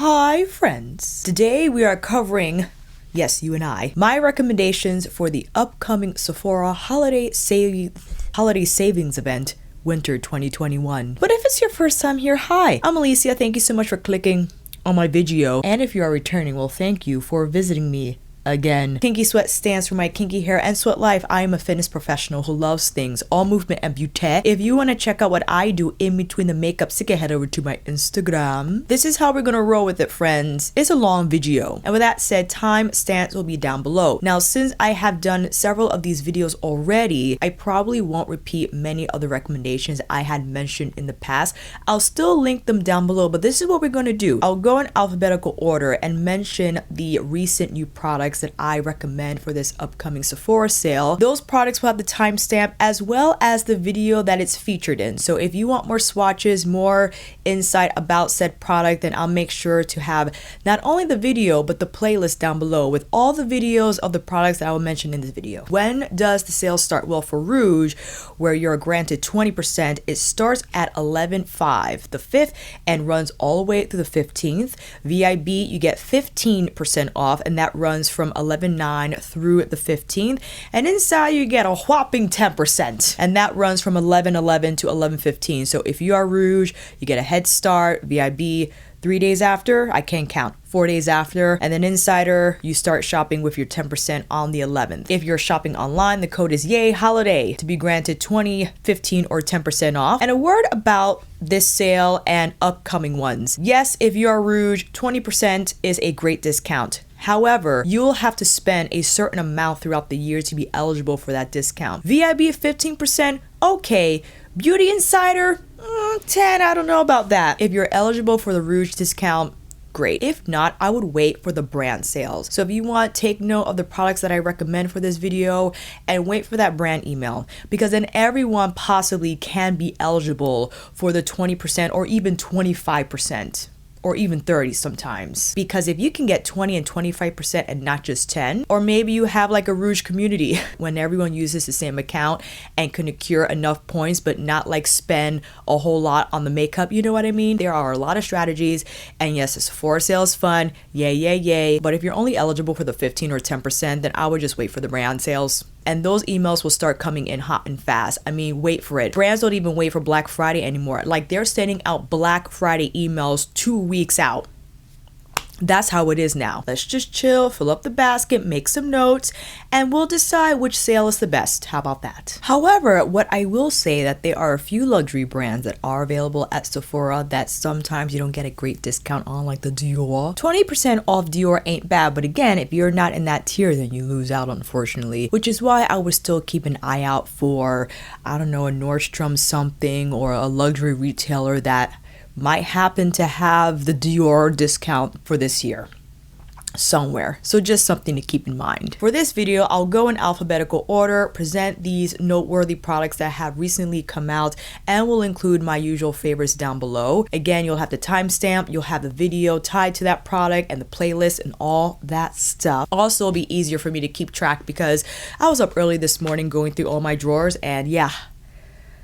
Hi friends! Today we are covering, yes, you and I, my recommendations for the upcoming Sephora holiday savings event, Winter 2021. But if it's your first time here, hi! I'm Alicia, thank you so much for clicking on my video. And if you are returning, well, thank you for visiting me again. Kinky Sweat stands for my kinky hair and sweat life. I am a fitness professional who loves things, all movement and beauty. If you want to check out what I do in between the makeup, so you can head over to my Instagram. This is how we're gonna roll with it, friends. It's a long video. And with that said, timestamps will be down below. Now, since I have done several of these videos already, I probably won't repeat many of the recommendations I had mentioned in the past. I'll still link them down below, but this is what we're gonna do. I'll go in alphabetical order and mention the recent new products that I recommend for this upcoming Sephora sale. Those products will have the timestamp as well as the video that it's featured in. So if you want more swatches, more insight about said product, then I'll make sure to have not only the video but the playlist down below with all the videos of the products that I will mention in this video. When does the sale start? Well, for Rouge, where you're granted 20%, it starts at 11/5, the 5th, and runs all the way through the 15th. VIB, you get 15% off, and that runs from 11/9 through the 15th, and inside you get a whopping 10%, and that runs from 11/11 to 11/15. So if you are Rouge, you get a head start. VIB 3 days after, I can't count, 4 days after, and then Insider, you start shopping with your 10% on the 11th. If you're shopping online, the code is YAY HOLIDAY to be granted 20, 15, or 10% off. And a word about this sale and upcoming ones. Yes, if you are Rouge, 20% is a great discount. However, you'll have to spend a certain amount throughout the year to be eligible for that discount. VIB 15%, okay. Beauty Insider, 10, I don't know about that. If you're eligible for the Rouge discount, great. If not, I would wait for the brand sales. So if you want, take note of the products that I recommend for this video and wait for that brand email, because then everyone possibly can be eligible for the 20% or even 25%. Or even 30 sometimes. Because if you can get 20 and 25% and not just 10, or maybe you have like a Rouge community when everyone uses the same account and can accrue enough points but not like spend a whole lot on the makeup, you know what I mean? There are a lot of strategies, and yes, the Sephora sale is fun, yay, yay, yay. But if you're only eligible for the 15 or 10%, then I would just wait for the brand sales. And those emails will start coming in hot and fast. I mean, wait for it. Brands don't even wait for Black Friday anymore. Like, they're sending out Black Friday emails 2 weeks out. That's how it is now. Let's just chill, fill up the basket, make some notes, and we'll decide which sale is the best. How about that? However, what I will say that there are a few luxury brands that are available at Sephora that sometimes you don't get a great discount on, like the Dior. 20% off Dior ain't bad, but again, if you're not in that tier, then you lose out, unfortunately, which is why I would still keep an eye out for, I don't know, a Nordstrom something or a luxury retailer that might happen to have the Dior discount for this year somewhere. So just something to keep in mind. For this video, I'll go in alphabetical order, present these noteworthy products that have recently come out, and will include my usual favorites down below. Again, you'll have the timestamp, you'll have the video tied to that product and the playlist and all that stuff. Also, it'll be easier for me to keep track because I was up early this morning going through all my drawers, and yeah,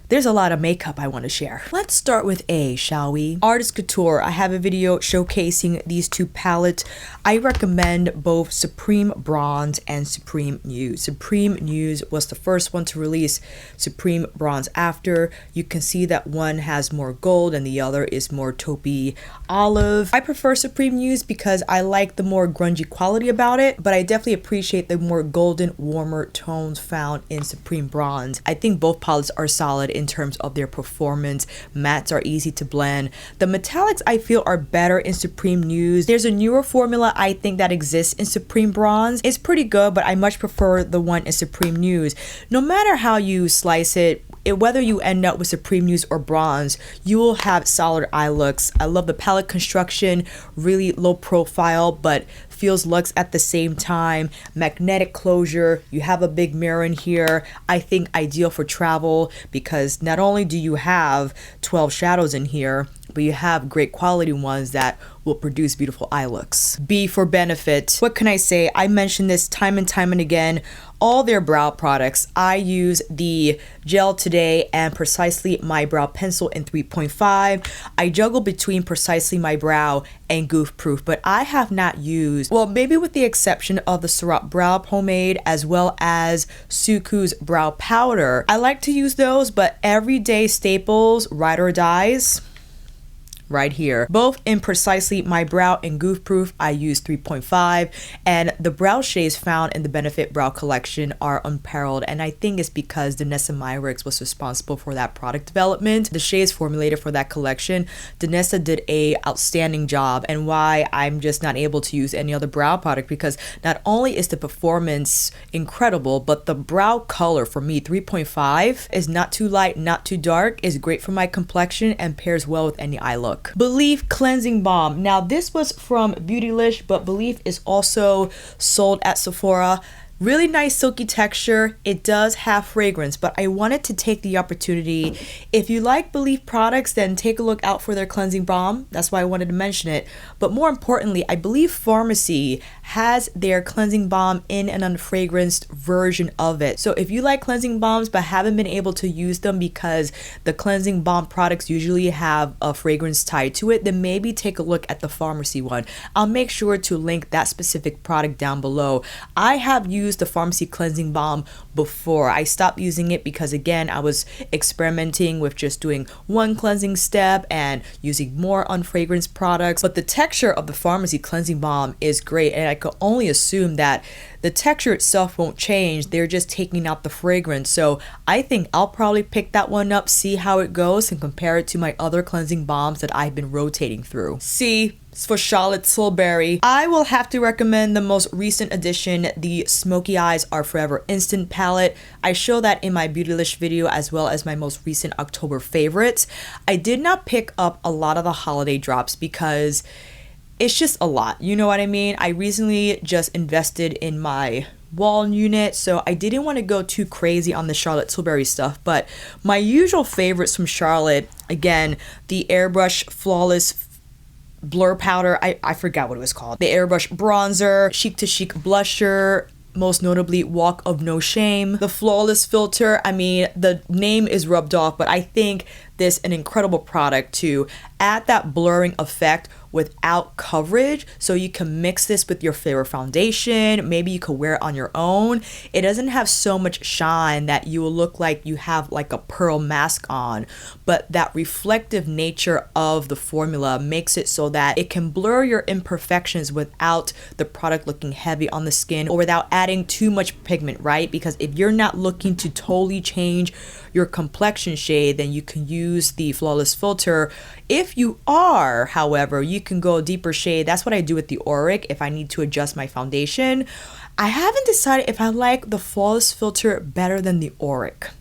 there's a lot of makeup I want to share. Let's start with A, shall we? Artist Couture. I have a video showcasing these two palettes. I recommend both Supreme Bronze and Supreme Nude. Supreme Nude was the first one to release. Supreme Bronze after. You can see that one has more gold and the other is more taupey olive. I prefer Supreme Nude because I like the more grungy quality about it, but I definitely appreciate the more golden, warmer tones found in Supreme Bronze. I think both palettes are solid in terms of their performance. Mattes are easy to blend. The metallics I feel are better in Supreme Nude. There's a newer formula I think that exists in Supreme Bronze. It's pretty good, but I much prefer the one in Supreme Nude. No matter how you slice it, whether you end up with Supreme Nude or Bronze, you will have solid eye looks. I love the palette construction, really low profile, but feels luxe at the same time. Magnetic closure, you have a big mirror in here. I think ideal for travel because not only do you have 12 shadows in here, but you have great quality ones that will produce beautiful eye looks. B for Benefit. What can I say? I mentioned this time and again. All their brow products. I use the Gel Today and Precisely My Brow Pencil in 3.5. I juggle between Precisely My Brow and Goof Proof, but I have not used, well, maybe with the exception of the Syrup Brow Pomade as well as Suku's Brow Powder. I like to use those, but everyday staples, ride or dies, right here. Both in Precisely My Brow and Goof Proof, I use 3.5, and the brow shades found in the Benefit Brow Collection are unparalleled, and I think it's because Danessa Myricks was responsible for that product development. The shades formulated for that collection, Danessa did a outstanding job, and why I'm just not able to use any other brow product, because not only is the performance incredible, but the brow color for me, 3.5, is not too light, not too dark, is great for my complexion, and pairs well with any eye look. Belif Cleansing Balm. Now this was from Beautylish, but Belif is also sold at Sephora. Really nice silky texture. It does have fragrance, but I wanted to take the opportunity. If you like Belif products, then take a look out for their cleansing balm. That's why I wanted to mention it. But more importantly, I believe Pharmacy has their cleansing balm in an unfragranced version of it. So if you like cleansing balms but haven't been able to use them because the cleansing balm products usually have a fragrance tied to it, then maybe take a look at the Pharmacy one. I'll make sure to link that specific product down below. I have used the Pharmacy cleansing balm before. I stopped using it because, again, I was experimenting with just doing one cleansing step and using more unfragranced products. But the texture of the Pharmacy cleansing balm is great, and I could only assume that the texture itself won't change. They're just taking out the fragrance. So I think I'll probably pick that one up, see how it goes, and compare it to my other cleansing balms that I've been rotating through. C for Charlotte Tilbury. I will have to recommend the most recent addition, the Smokey Eyes Are Forever Instant Palette. I show that in my Beautylish video as well as my most recent October favorites. I did not pick up a lot of the holiday drops because it's just a lot. You know what I mean? I recently just invested in my wall unit, so I didn't want to go too crazy on the Charlotte Tilbury stuff. But my usual favorites from Charlotte, again, the Airbrush Flawless Blur Powder, I forgot what it was called, the Airbrush Bronzer, Chic to Chic Blusher, most notably Walk of No Shame, the Flawless Filter. I mean, the name is rubbed off, but I think this an incredible product to add that blurring effect without coverage, so you can mix this with your favorite foundation. Maybe you could wear it on your own. It doesn't have so much shine that you will look like you have like a pearl mask on, but that reflective nature of the formula makes it so that it can blur your imperfections without the product looking heavy on the skin or without adding too much pigment, right? Because if you're not looking to totally change your complexion shade, then you can use the Flawless Filter. If you are, however, you can go a deeper shade. That's what I do with the Auric if I need to adjust my foundation. I haven't decided if I like the Flawless Filter better than the Auric.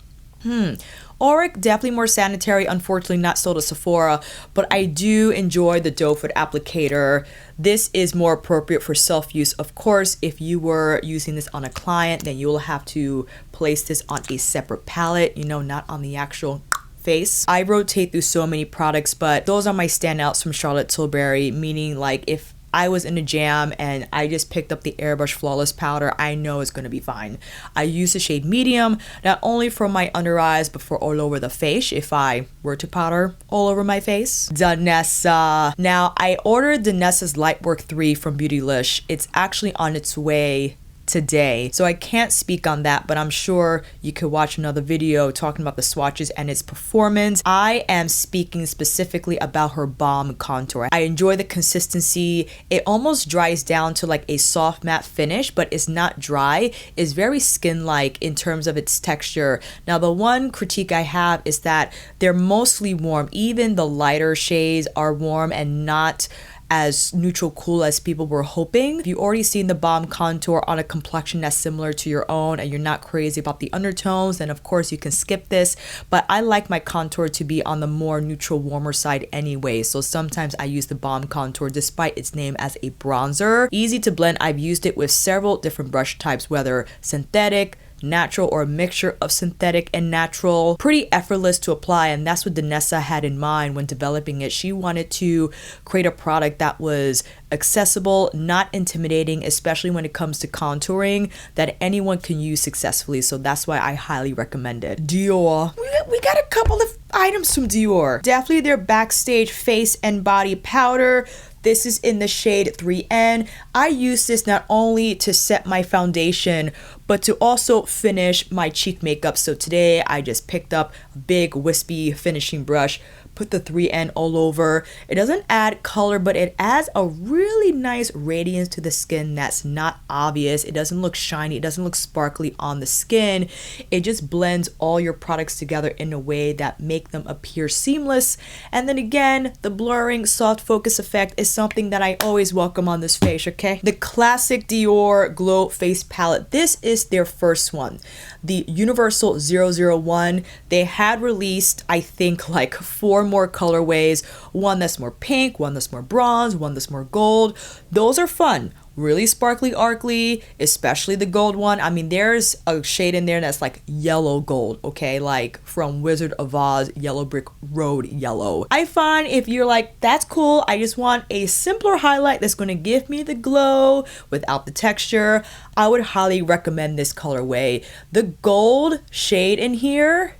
Auric, definitely more sanitary, unfortunately not sold at Sephora, but I do enjoy the doe foot applicator. This is more appropriate for self-use. Of course, if you were using this on a client, then you will have to place this on a separate palette, you know, not on the actual face. I rotate through so many products, but those are my standouts from Charlotte Tilbury, meaning like if I was in a jam and I just picked up the Airbrush Flawless Powder, I know it's going to be fine. I use the shade medium, not only for my under eyes, but for all over the face if I were to powder all over my face. Danessa. Now, I ordered Danessa's Lightwork 3 from Beautylish. It's actually on its way today, so I can't speak on that, but I'm sure you could watch another video talking about the swatches and its performance. I am speaking specifically about her balm contour. I enjoy the consistency. It almost dries down to like a soft matte finish, but it's not dry. It's very skin-like in terms of its texture. Now, the one critique I have is that they're mostly warm. Even the lighter shades are warm and not as neutral cool as people were hoping. If you've already seen the balm contour on a complexion that's similar to your own and you're not crazy about the undertones, then of course you can skip this, but I like my contour to be on the more neutral, warmer side anyway, so sometimes I use the balm contour despite its name as a bronzer. Easy to blend. I've used it with several different brush types, whether synthetic, natural or a mixture of synthetic and natural. Pretty effortless to apply, and that's what Danessa had in mind when developing it. She wanted to create a product that was accessible, not intimidating, especially when it comes to contouring, that anyone can use successfully. So that's why I highly recommend it. Dior. We got a couple of items from Dior. Definitely their Backstage face and body powder. This is in the shade 3N. I use this not only to set my foundation, but to also finish my cheek makeup. So today I just picked up a big wispy finishing brush, put the 3N all over. It doesn't add color, but it adds a really nice radiance to the skin that's not obvious. It doesn't look shiny. It doesn't look sparkly on the skin. It just blends all your products together in a way that make them appear seamless. And then again, the blurring soft focus effect is something that I always welcome on this face, okay? The classic Dior Glow Face Palette. This is their first one. The Universal 001. They had released, I think, like 4 more colorways. One that's more pink, one that's more bronze, one that's more gold. Those are fun. Really sparkly, arcly, especially the gold one. I mean, there's a shade in there that's like yellow gold, okay? Like from Wizard of Oz, Yellow Brick Road yellow. I find if you're like, that's cool, I just want a simpler highlight that's gonna give me the glow without the texture, I would highly recommend this colorway. The gold shade in here,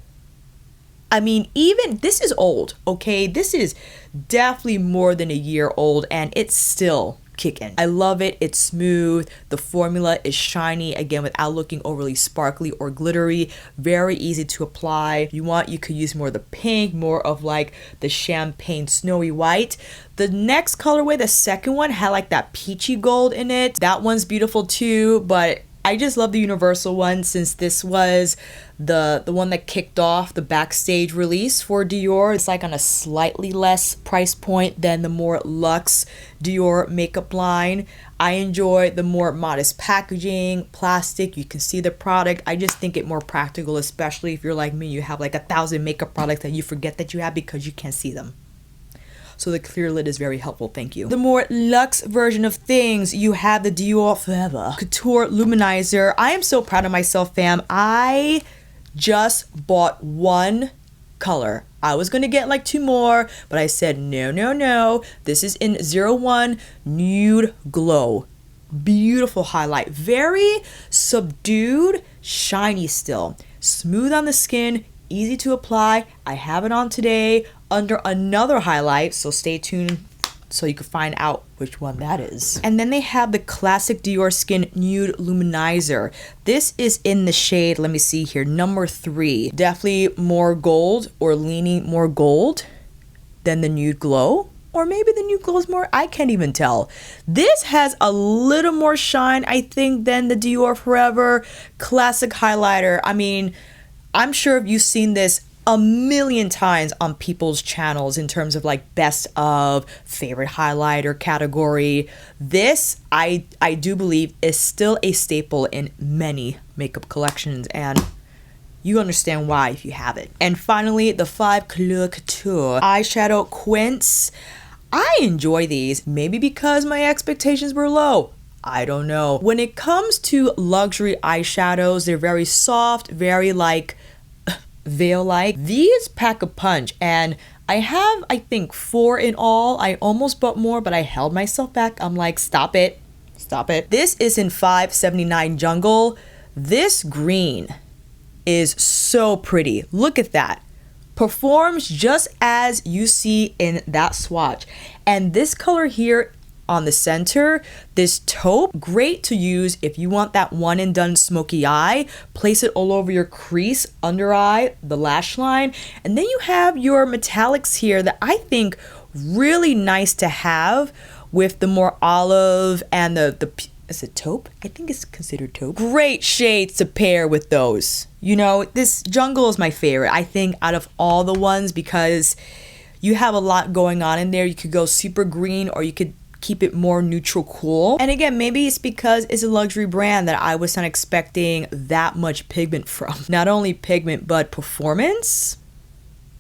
I mean, even this is old, okay? This is definitely more than a year old and it's still kicking. I love it. It's smooth. The formula is shiny, again, without looking overly sparkly or glittery. Very easy to apply. If you want, you could use more of the pink, more of like the champagne snowy white. The next colorway, the second one, had like that peachy gold in it. That one's beautiful too, but I just love the Universal one since this was the one that kicked off the Backstage release for Dior. It's like on a slightly less price point than the more luxe Dior makeup line. I enjoy the more modest packaging, plastic, you can see the product. I just think it more practical, especially if you're like me, you have like 1,000 makeup products that you forget that you have because you can't see them. So the clear lid is very helpful, thank you. The more luxe version of things, you have the Dior FORVR Couture Luminizer. I am so proud of myself, fam. I just bought 1 color. I was gonna get like 2 more, but I said no. This is in 01 Nude Glow. Beautiful highlight. Very subdued, shiny still. Smooth on the skin, easy to apply. I have it on today under another highlight, so stay tuned so you can find out which one that is. And then they have the classic Dior Skin Nude Luminizer. This is in the shade, let me see here, number 3. Definitely more gold, or leaning more gold than the Nude Glow. Or maybe the Nude Glow is more, I can't even tell. This has a little more shine, I think, than the Dior FORVR Classic Highlighter. I mean, I'm sure if you've seen this a million times on people's channels in terms of like best of, favorite highlighter category. This, I do believe, is still a staple in many makeup collections, and you understand why if you have it. And finally, the 5 Couleur Couture Eyeshadow Quints. I enjoy these, maybe because my expectations were low. I don't know. When it comes to luxury eyeshadows, they're very soft, very like veil-like. These pack a punch, and I have, I think, 4 in all. I almost bought more, but I held myself back. I'm like, stop it. This is in 579 Jungle. This green is so pretty. Look at that. Performs just as you see in that swatch. And this color here on the center, this taupe, great to use if you want that one and done smoky eye. Place it all over your crease, under eye, the lash line. And then you have your metallics here that I think really nice to have with the more olive and the is it taupe? I think it's considered taupe. Great shades to pair with those. You know, this Jungle is my favorite, I think, out of all the ones, because you have a lot going on in there. You could go super green, or you could keep it more neutral cool. And again, maybe it's because it's a luxury brand that I was not expecting that much pigment from. Not only pigment, but performance.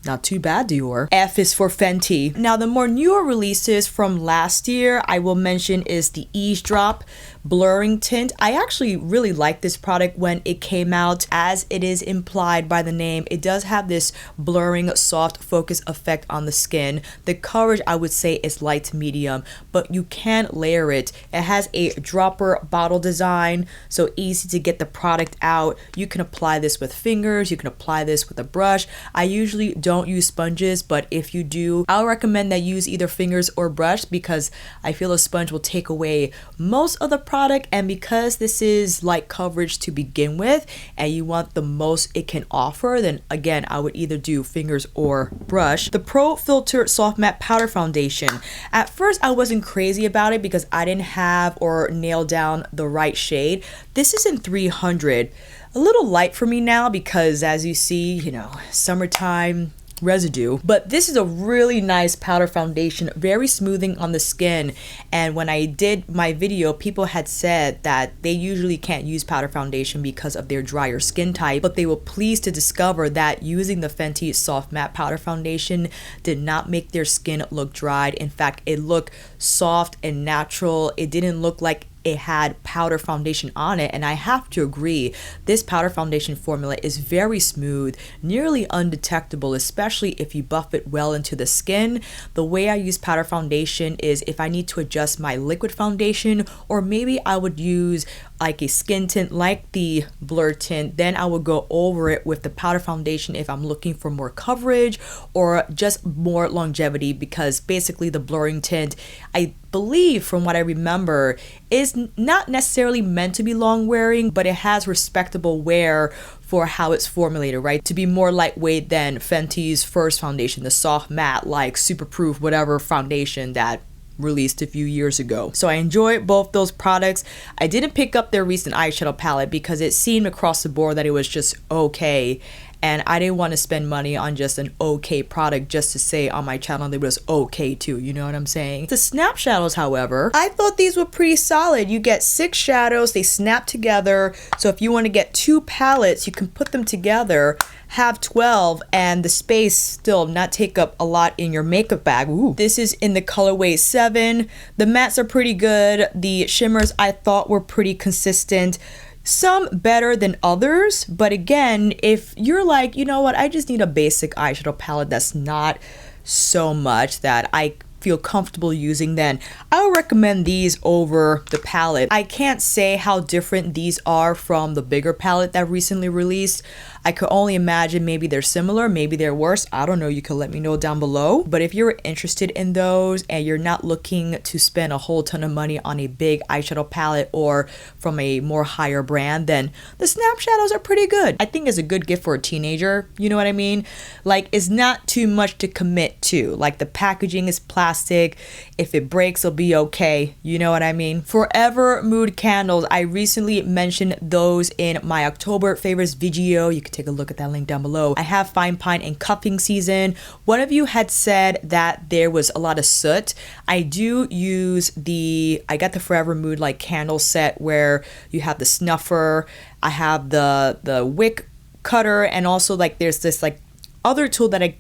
Not too bad, Dior. F is for Fenty. Now, the more newer releases from last year, I will mention is the Eavesdrop Blurring Tint. I actually really like this product when it came out. As it is implied by the name, it does have this blurring soft focus effect on the skin. The coverage, I would say, is light to medium, but you can layer it. It has a dropper bottle design, so easy to get the product out. You can apply this with fingers, you can apply this with a brush. I usually don't use sponges, but if you do, I'll recommend that you use either fingers or brush, because I feel a sponge will take away most of the product. And because this is light coverage to begin with and you want the most it can offer, then again, I would either do fingers or brush. The Pro Filter Soft Matte Powder Foundation. At first, I wasn't crazy about it because I didn't have or nail down the right shade. This is in 300. A little light for me now because, as you see, you know, summertime residue, but this is a really nice powder foundation, very smoothing on the skin. And when I did my video, people had said that they usually can't use powder foundation because of their drier skin type, but they were pleased to discover that using the Fenty Soft Matte Powder Foundation did not make their skin look dried. In fact, it looked soft and natural. It didn't look like it had powder foundation on it, and I have to agree, this powder foundation formula is very smooth, nearly undetectable, especially if you buff it well into the skin. The way I use powder foundation is if I need to adjust my liquid foundation, or maybe I would use like a skin tint like the Blur Tint, then I would go over it with the powder foundation if I'm looking for more coverage or just more longevity, because basically the blurring tint, I believe from what I remember, is not necessarily meant to be long wearing, but it has respectable wear for how it's formulated, right? To be more lightweight than Fenty's first foundation, the soft matte, like super proof, whatever foundation that released a few years ago. So I enjoy both those products. I didn't pick up their recent eyeshadow palette because it seemed across the board that it was just okay, and I didn't want to spend money on just an okay product just to say on my channel that it was okay too, you know what I'm saying? The snap shadows, however, I thought these were pretty solid. You get 6 shadows, they snap together, so if you want to get 2 palettes, you can put them together, have 12, and the space still not take up a lot in your makeup bag. Ooh. This is in the colorway 7. The mattes are pretty good. The shimmers I thought were pretty consistent. Some better than others, but again, if you're like, you know what, I just need a basic eyeshadow palette that's not so much that I feel comfortable using, then I'll recommend these over the palette. I can't say how different these are from the bigger palette that recently released. I could only imagine maybe they're similar, maybe they're worse. I don't know, you can let me know down below. But if you're interested in those and you're not looking to spend a whole ton of money on a big eyeshadow palette or from a more higher brand, then the snap shadows are pretty good. I think it's a good gift for a teenager, you know what I mean? Like, it's not too much to commit to. Like, the packaging is plastic. If it breaks, it'll be okay, you know what I mean? FORVR Mood Candles, I recently mentioned those in my October favorites video. You can take a look at that link down below. I have Fine Pine and Cuffing Season. One of you had said that there was a lot of soot. I do use I got the FORVR Mood like candle set where you have the snuffer, I have the wick cutter, and also like there's this like other tool that I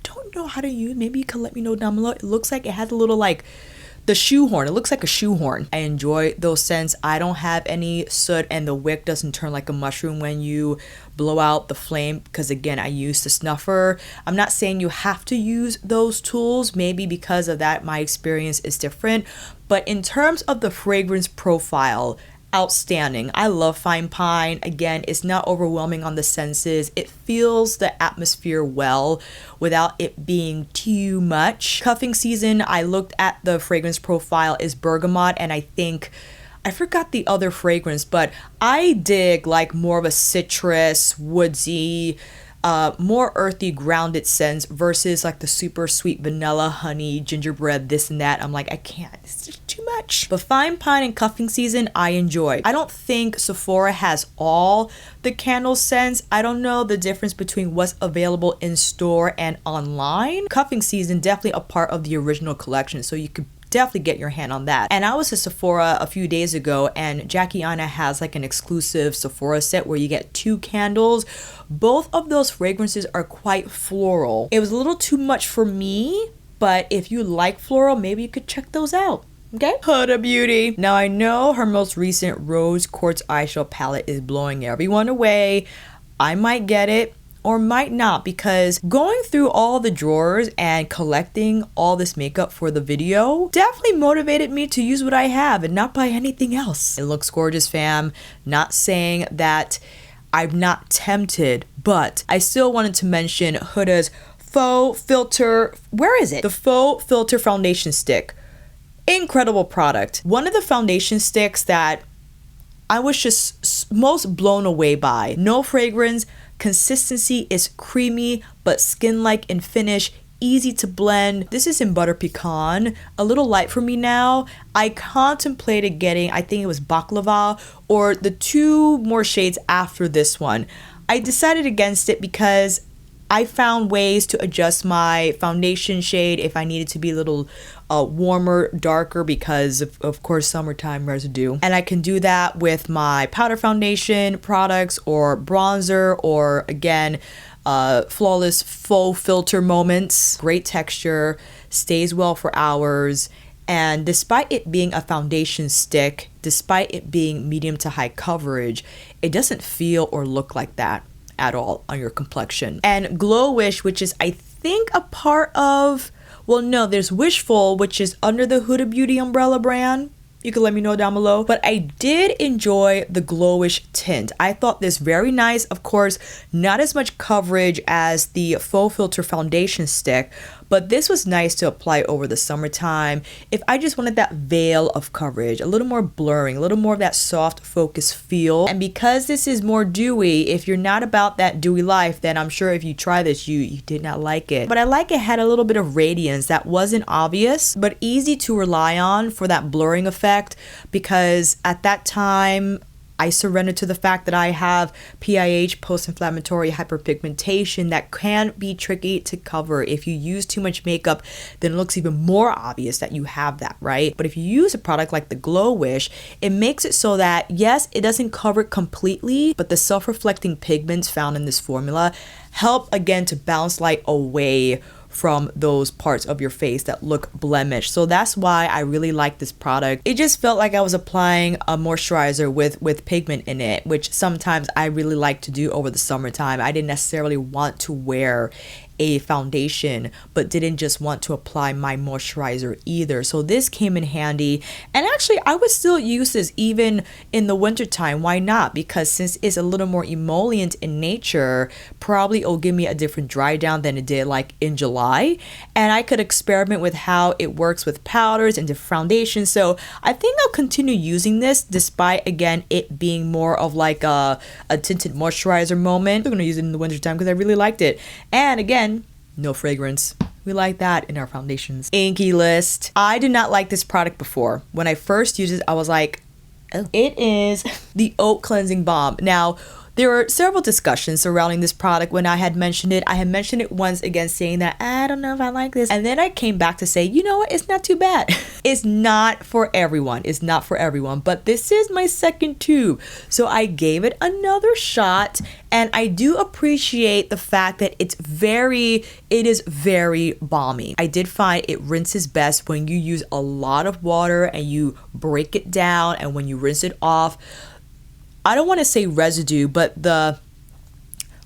don't know how to use. Maybe you can let me know down below. It looks like it has a little like the shoehorn. It looks like a shoehorn. I enjoy those scents. I don't have any soot, and the wick doesn't turn like a mushroom when you blow out the flame, because again, I use the snuffer. I'm not saying you have to use those tools. Maybe because of that, my experience is different. But in terms of the fragrance profile, outstanding. I love Fine Pine. Again, it's not overwhelming on the senses. It feels the atmosphere well without it being too much. Cuffing Season, I looked at the fragrance profile, is bergamot, and I think I forgot the other fragrance, but I dig like more of a citrus, woodsy, more earthy, grounded scents versus like the super sweet vanilla, honey, gingerbread, this and that. I'm like, I can't, it's just too much. But Fine Pine and Cuffing Season, I enjoy. I don't think Sephora has all the candle scents. I don't know the difference between what's available in store and online. Cuffing Season, definitely a part of the original collection, so you could definitely get your hand on that. And I was at Sephora a few days ago, and Jackie Aina has like an exclusive Sephora set where you get 2 candles. Both of those fragrances are quite floral. It was a little too much for me, but if you like floral, maybe you could check those out. Okay, Huda Beauty. Now I know her most recent Rose Quartz eyeshadow palette is blowing everyone away. I might get it or might not, because going through all the drawers and collecting all this makeup for the video definitely motivated me to use what I have and not buy anything else. It looks gorgeous, fam. Not saying that I'm not tempted, but I still wanted to mention Huda's Faux Filter. Where is it? The Faux Filter Foundation Stick. Incredible product. One of the foundation sticks that I was just most blown away by. No fragrance, consistency is creamy but skin-like in finish, easy to blend. This is in Butter Pecan, a little light for me now. I contemplated getting, I think it was Baklava or the 2 more shades after this one. I decided against it because I found ways to adjust my foundation shade if I needed to be a little warmer, darker, because of course summertime residue. And I can do that with my powder foundation products or bronzer, or again, flawless faux filter moments. Great texture, stays well for hours. And despite it being a foundation stick, despite it being medium to high coverage, it doesn't feel or look like that at all on your complexion. And Glowish, which is I think a part of, well, no, there's Wishful, which is under the Huda Beauty umbrella brand. You can let me know down below. But I did enjoy the Glowish tint. I thought this very nice. Of course, not as much coverage as the Faux Filter foundation stick, but this was nice to apply over the summertime. If I just wanted that veil of coverage, a little more blurring, a little more of that soft focus feel. And because this is more dewy, if you're not about that dewy life, then I'm sure if you try this, you did not like it. But I like it had a little bit of radiance that wasn't obvious, but easy to rely on for that blurring effect, because at that time, I surrendered to the fact that I have PIH, post-inflammatory hyperpigmentation, that can be tricky to cover. If you use too much makeup, then it looks even more obvious that you have that, right? But if you use a product like the Glowish, it makes it so that, yes, it doesn't cover it completely, but the self-reflecting pigments found in this formula help, again, to bounce light away from those parts of your face that look blemished. So that's why I really like this product. It just felt like I was applying a moisturizer with pigment in it, which sometimes I really like to do over the summertime. I didn't necessarily want to wear a foundation, but didn't just want to apply my moisturizer either. So this came in handy. And actually, I would still use this even in the wintertime. Why not? Because since it's a little more emollient in nature, probably it'll give me a different dry down than it did like in July. And I could experiment with how it works with powders and different foundations. So I think I'll continue using this despite, again, it being more of like a tinted moisturizer moment. I'm gonna use it in the wintertime because I really liked it. And again, no fragrance. We like that in our foundations. INKEY list. I did not like this product before. When I first used it, I was like, oh. It is the Oat Cleansing Balm. Now, there were several discussions surrounding this product when I had mentioned it. I had mentioned it once, again, saying that I don't know if I like this. And then I came back to say, you know what? It's not too bad. It's not for everyone. It's not for everyone. But this is my second tube. So I gave it another shot. And I do appreciate the fact that it is very balmy. I did find it rinses best when you use a lot of water and you break it down, and when you rinse it off, I don't want to say residue, but the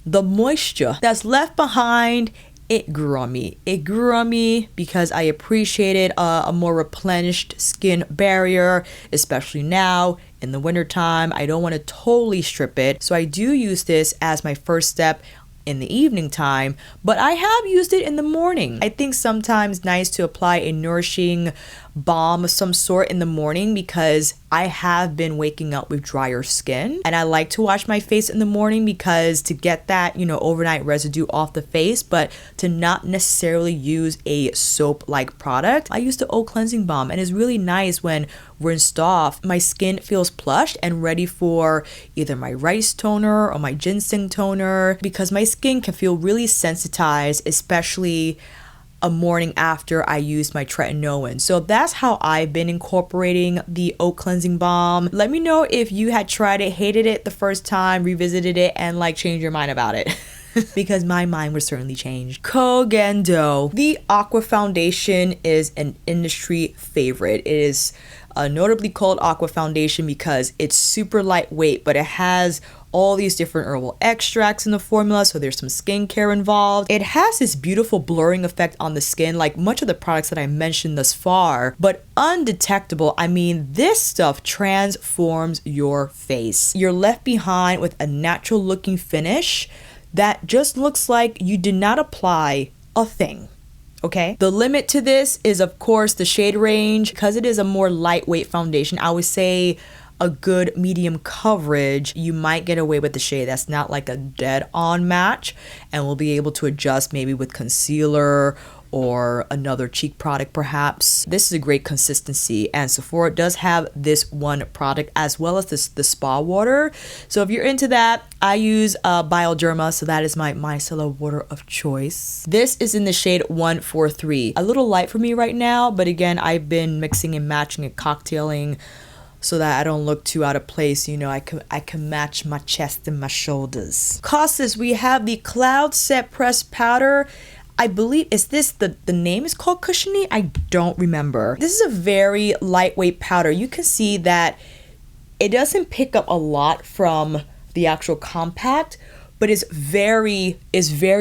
moisture that's left behind, it grew on me. It grew on me because I appreciated a more replenished skin barrier, especially now in the wintertime. I don't want to totally strip it. So I do use this as my first step in the evening time, but I have used it in the morning. I think sometimes nice to apply a nourishing balm of some sort in the morning because I have been waking up with drier skin, and I like to wash my face in the morning because to get that, overnight residue off the face, but to not necessarily use a soap like product. I use the Oat Cleansing Balm, and it's really nice when rinsed off. My skin feels plushed and ready for either my rice toner or my ginseng toner, because my skin can feel really sensitized, especially a morning after I used my tretinoin. So that's how I've been incorporating the oat cleansing balm. Let me know if you had tried it, hated it the first time, revisited it, and like changed your mind about it. Because my mind was certainly changed. Kogendo. The Aqua foundation is an industry favorite. It is notably called Aqua foundation because it's super lightweight, but it has all these different herbal extracts in the formula, so there's some skincare involved. It has this beautiful blurring effect on the skin, like much of the products that I mentioned thus far, but undetectable. I mean, this stuff transforms your face. You're left behind with a natural looking finish that just looks like you did not apply a thing. Okay, the limit to this is of course the shade range. Because it is a more lightweight foundation, I would say a good medium coverage, you might get away with the shade that's not like a dead on match, and we'll be able to adjust maybe with concealer or another cheek product perhaps. This is a great consistency, and Sephora does have this one product as well as the spa water. So if you're into that, I use Bioderma, so that is my micellar water of choice. This is in the shade 143. A little light for me right now, but again, I've been mixing and matching and cocktailing so that I don't look too out of place. You know, I can match my chest and my shoulders. Costas, we have the Cloud Set Pressed Powder. I believe, is this the name is called Cushiony? I don't remember. This is a very lightweight powder. You can see that it doesn't pick up a lot from the actual compact, but it's very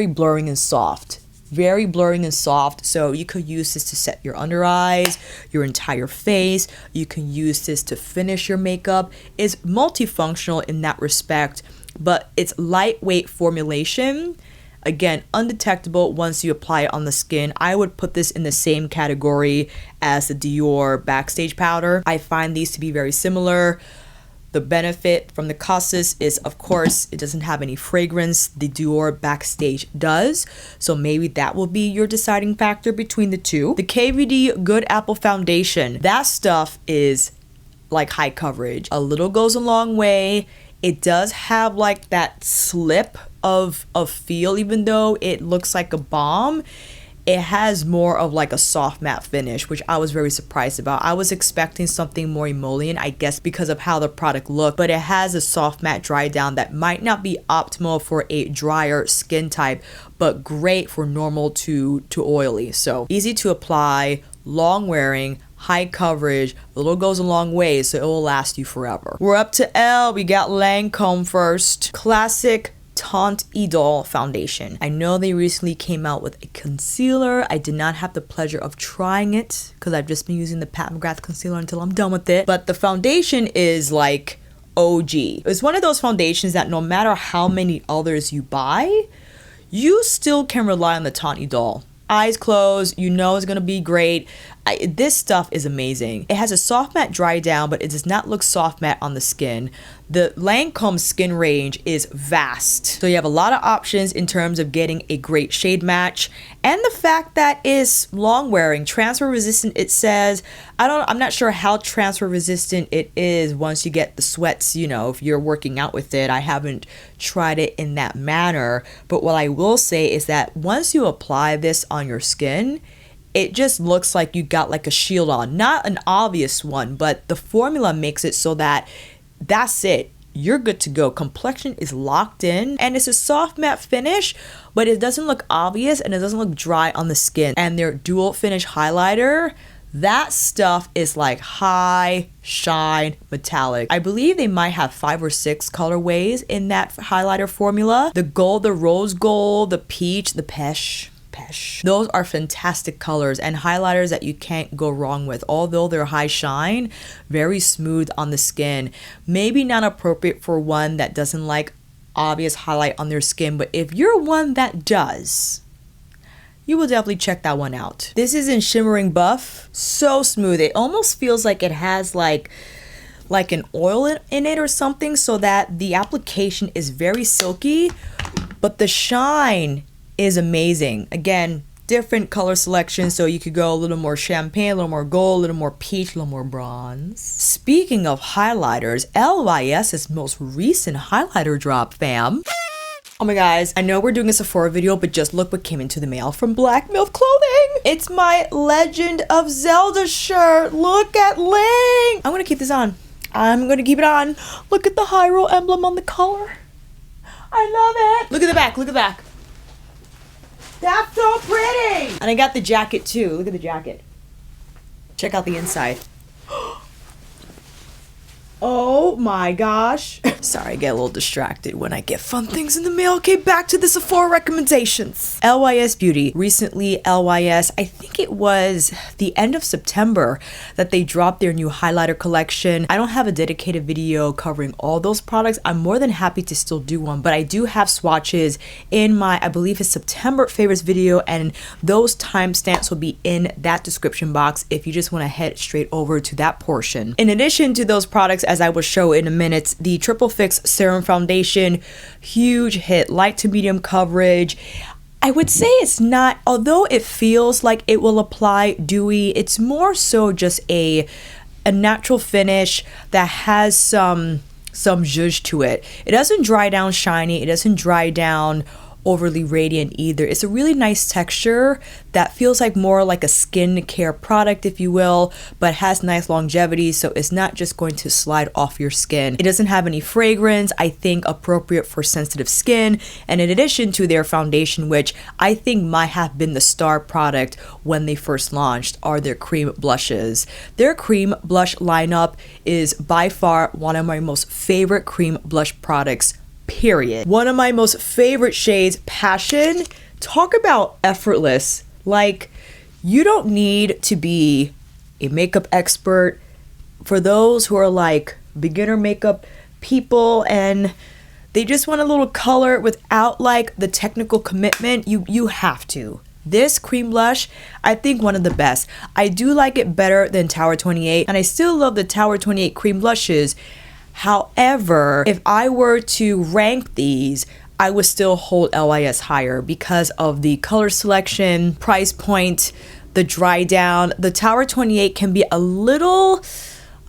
blurring and soft. Very blurring and soft, so you could use this to set your under eyes, your entire face. You can use this to finish your makeup. It's multifunctional in that respect, but it's lightweight formulation. Again, undetectable once you apply it on the skin. I would put this in the same category as the Dior Backstage powder. I find these to be very similar. The benefit from the Costas is, of course, it doesn't have any fragrance. The Dior Backstage does. So maybe that will be your deciding factor between the two. The KVD Good Apple Foundation. That stuff is like high coverage. A little goes a long way. It does have like that slip of feel, even though it looks like a balm. It has more of like a soft matte finish, which I was very surprised about. I was expecting something more emollient, I guess because of how the product looked, but it has a soft matte dry down that might not be optimal for a drier skin type, but great for normal to oily. So easy to apply, long wearing, high coverage, a little goes a long way, so it will last you forever. We're up to L. We got Lancome first. Classic Tint Idol foundation. I know they recently came out with a concealer. I did not have the pleasure of trying it because I've just been using the Pat McGrath concealer until I'm done with it. But the foundation is like OG. It's one of those foundations that no matter how many others you buy, you still can rely on the Tint Idol. Eyes closed, you know it's gonna be great. This stuff is amazing. It has a soft matte dry down, but it does not look soft matte on the skin. The Lancome skin range is vast, so you have a lot of options in terms of getting a great shade match, and the fact that it's long wearing, transfer resistant. It says, I'm not sure how transfer resistant it is once you get the sweats, you know, if you're working out with it. I haven't tried it in that manner, but what I will say is that once you apply this on your skin, it just looks like you got like a shield on. Not an obvious one, but the formula makes it so that that's it. You're good to go. Complexion is locked in, and it's a soft matte finish, but it doesn't look obvious and it doesn't look dry on the skin. And their dual finish highlighter, that stuff is like high shine metallic. I believe they might have 5 or 6 colorways in that highlighter formula. The gold, the rose gold, the peach, the pesh. Those are fantastic colors and highlighters that you can't go wrong with. Although they're high shine, very smooth on the skin. Maybe not appropriate for one that doesn't like obvious highlight on their skin, but if you're one that does, you will definitely check that one out. This is in Shimmering Buff. So smooth. It almost feels like it has like an oil in it or something, so that the application is very silky, but the shine is amazing. Again, different color selection, so you could go a little more champagne, a little more gold, a little more peach, a little more bronze. Speaking of highlighters, LYS's most recent highlighter drop, fam. Oh my guys, I know we're doing a Sephora video, but just look what came into the mail from Black Milk Clothing. It's my Legend of Zelda shirt. Look at Link. I'm gonna keep this on. I'm gonna keep it on. Look at the Hyrule emblem on the collar. I love it. Look at the back, look at the back. That's so pretty. And I got the jacket too. Look at the jacket. Check out the inside. Oh my gosh. Sorry, I get a little distracted when I get fun things in the mail. Okay, back to the Sephora recommendations. LYS Beauty. Recently, LYS, I think it was the end of September that they dropped their new highlighter collection. I don't have a dedicated video covering all those products. I'm more than happy to still do one, but I do have swatches in my, I believe it's September favorites video, and those timestamps will be in that description box if you just want to head straight over to that portion. In addition to those products, as I will show in a minute, the Triple Fix Serum Foundation, huge hit, light to medium coverage. I would say it's not, although it feels like it will apply dewy, it's more so just a natural finish that has some zhuzh to it. It doesn't dry down shiny, it doesn't dry down overly radiant either. It's a really nice texture that feels like more like a skincare product, if you will, but has nice longevity, so it's not just going to slide off your skin. It doesn't have any fragrance, I think appropriate for sensitive skin, and in addition to their foundation, which I think might have been the star product when they first launched, are their cream blushes. Their cream blush lineup is by far one of my most favorite cream blush products, period. One of my most favorite shades, Passion. Talk about effortless. Like, you don't need to be a makeup expert. For those who are like beginner makeup people and they just want a little color without like the technical commitment, you have to. This cream blush, I think one of the best. I do like it better than Tower 28, and I still love the Tower 28 cream blushes. However, if I were to rank these, I would still hold LYS higher because of the color selection, price point, the dry down. The Tower 28 can be a little,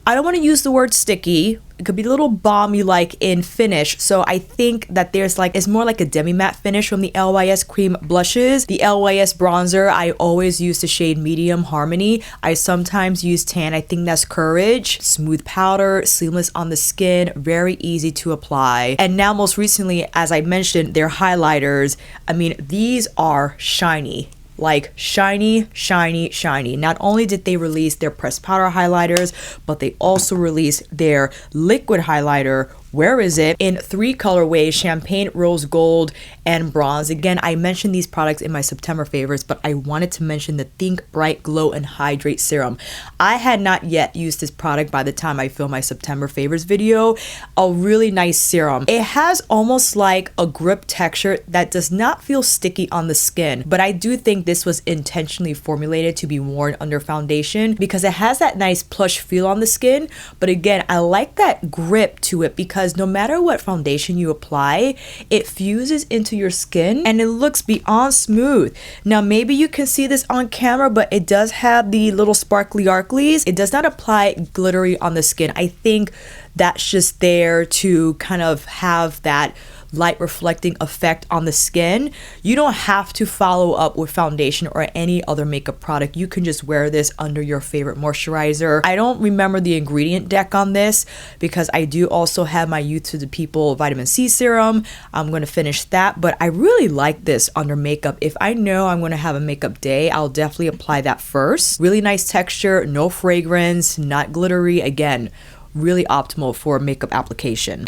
I don't want to use the word sticky. It could be a little balmy like in finish. So I think that there's like, it's more like a demi-matte finish from the LYS cream blushes. The LYS bronzer, I always use the shade Medium Harmony. I sometimes use tan. I think that's Courage. Smooth powder, seamless on the skin, very easy to apply. And now most recently, as I mentioned, their highlighters. I mean, these are shiny. Like shiny, shiny, shiny. Not only did they release their pressed powder highlighters, but they also released their liquid highlighter. Where is it? In 3 colorways, champagne, rose gold, and bronze. Again, I mentioned these products in my September favorites, but I wanted to mention the Think Bright Glow and Hydrate Serum. I had not yet used this product by the time I filmed my September favorites video. A really nice serum. It has almost like a grip texture that does not feel sticky on the skin, but I do think this was intentionally formulated to be worn under foundation because it has that nice plush feel on the skin. But again, I like that grip to it because no matter what foundation you apply, it fuses into your skin and it looks beyond smooth. Now, maybe you can see this on camera, but it does have the little sparkly arclies. It does not apply glittery on the skin. I think that's just there to kind of have that light reflecting effect on the skin. You don't have to follow up with foundation or any other makeup product. You can just wear this under your favorite moisturizer. I don't remember the ingredient deck on this because I do also have my Youth to the People vitamin C serum. I'm going to finish that, but I really like this under makeup. If I know I'm going to have a makeup day, I'll definitely apply that first. Really nice texture, no fragrance, not glittery. Again, really optimal for makeup application.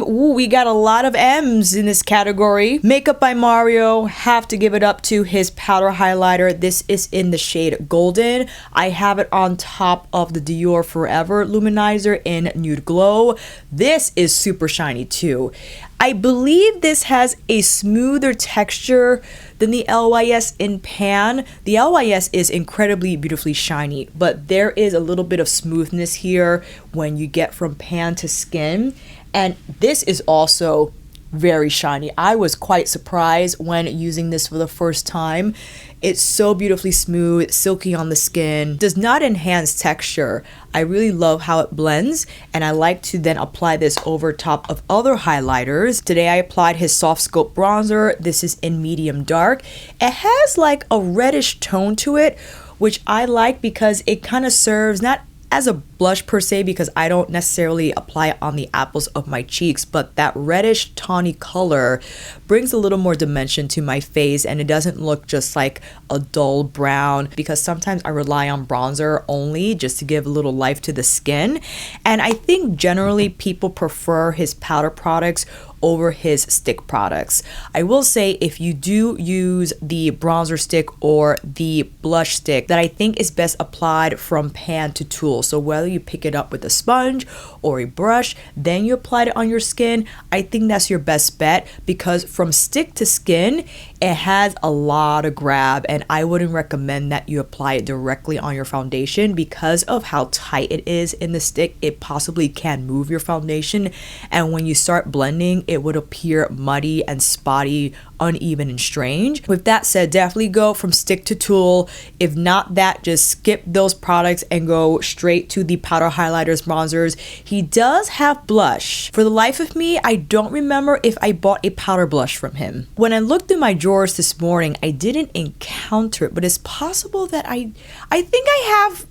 We got a lot of M's in this category. Makeup by Mario, have to give it up to his powder highlighter. This is in the shade Golden. I have it on top of the Dior FORVR Luminizer in Nude Glow. This is super shiny too. I believe this has a smoother texture than the LYS in Pan. The LYS is incredibly beautifully shiny, but there is a little bit of smoothness here when you get from pan to skin. And this is also very shiny. I was quite surprised when using this for the first time. It's so beautifully smooth, silky on the skin, does not enhance texture. I really love how it blends, and I like to then apply this over top of other highlighters. Today I applied his Soft Scope bronzer. This is in medium dark. It has like a reddish tone to it, which I like because it kind of serves not as a blush per se, because I don't necessarily apply it on the apples of my cheeks, but that reddish tawny color brings a little more dimension to my face, and it doesn't look just like a dull brown, because sometimes I rely on bronzer only just to give a little life to the skin. And I think generally people prefer his powder products over his stick products. I will say, if you do use the bronzer stick or the blush stick, that I think is best applied from pan to tool. So whether you pick it up with a sponge or a brush, then you apply it on your skin, I think that's your best bet, because from stick to skin, it has a lot of grab, and I wouldn't recommend that you apply it directly on your foundation because of how tight it is in the stick. It possibly can move your foundation, and when you start blending, it would appear muddy and spotty, uneven and strange. With that said, definitely go from stick to tool. If not that, just skip those products and go straight to the powder highlighters, bronzers. He does have blush. For the life of me, I don't remember if I bought a powder blush from him. When I looked through my drawers this morning, I didn't encounter it, but it's possible that I think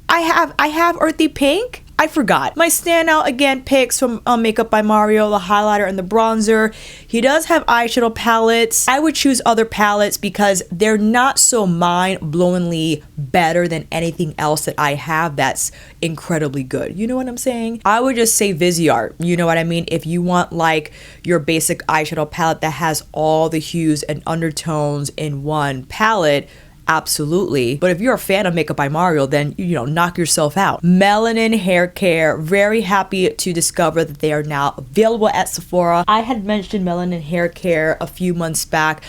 I have Earthy Pink. I forgot. My standout again picks from Makeup by Mario, the highlighter and the bronzer. He does have eyeshadow palettes. I would choose other palettes because they're not so mind-blowingly better than anything else that I have that's incredibly good. You know what I'm saying? I would just say Viseart. You know what I mean? If you want like your basic eyeshadow palette that has all the hues and undertones in one palette, absolutely. But if you're a fan of Makeup by Mario, then, you know, knock yourself out. Melanin Haircare. Very happy to discover that they are now available at Sephora. I had mentioned Melanin Haircare a few months back.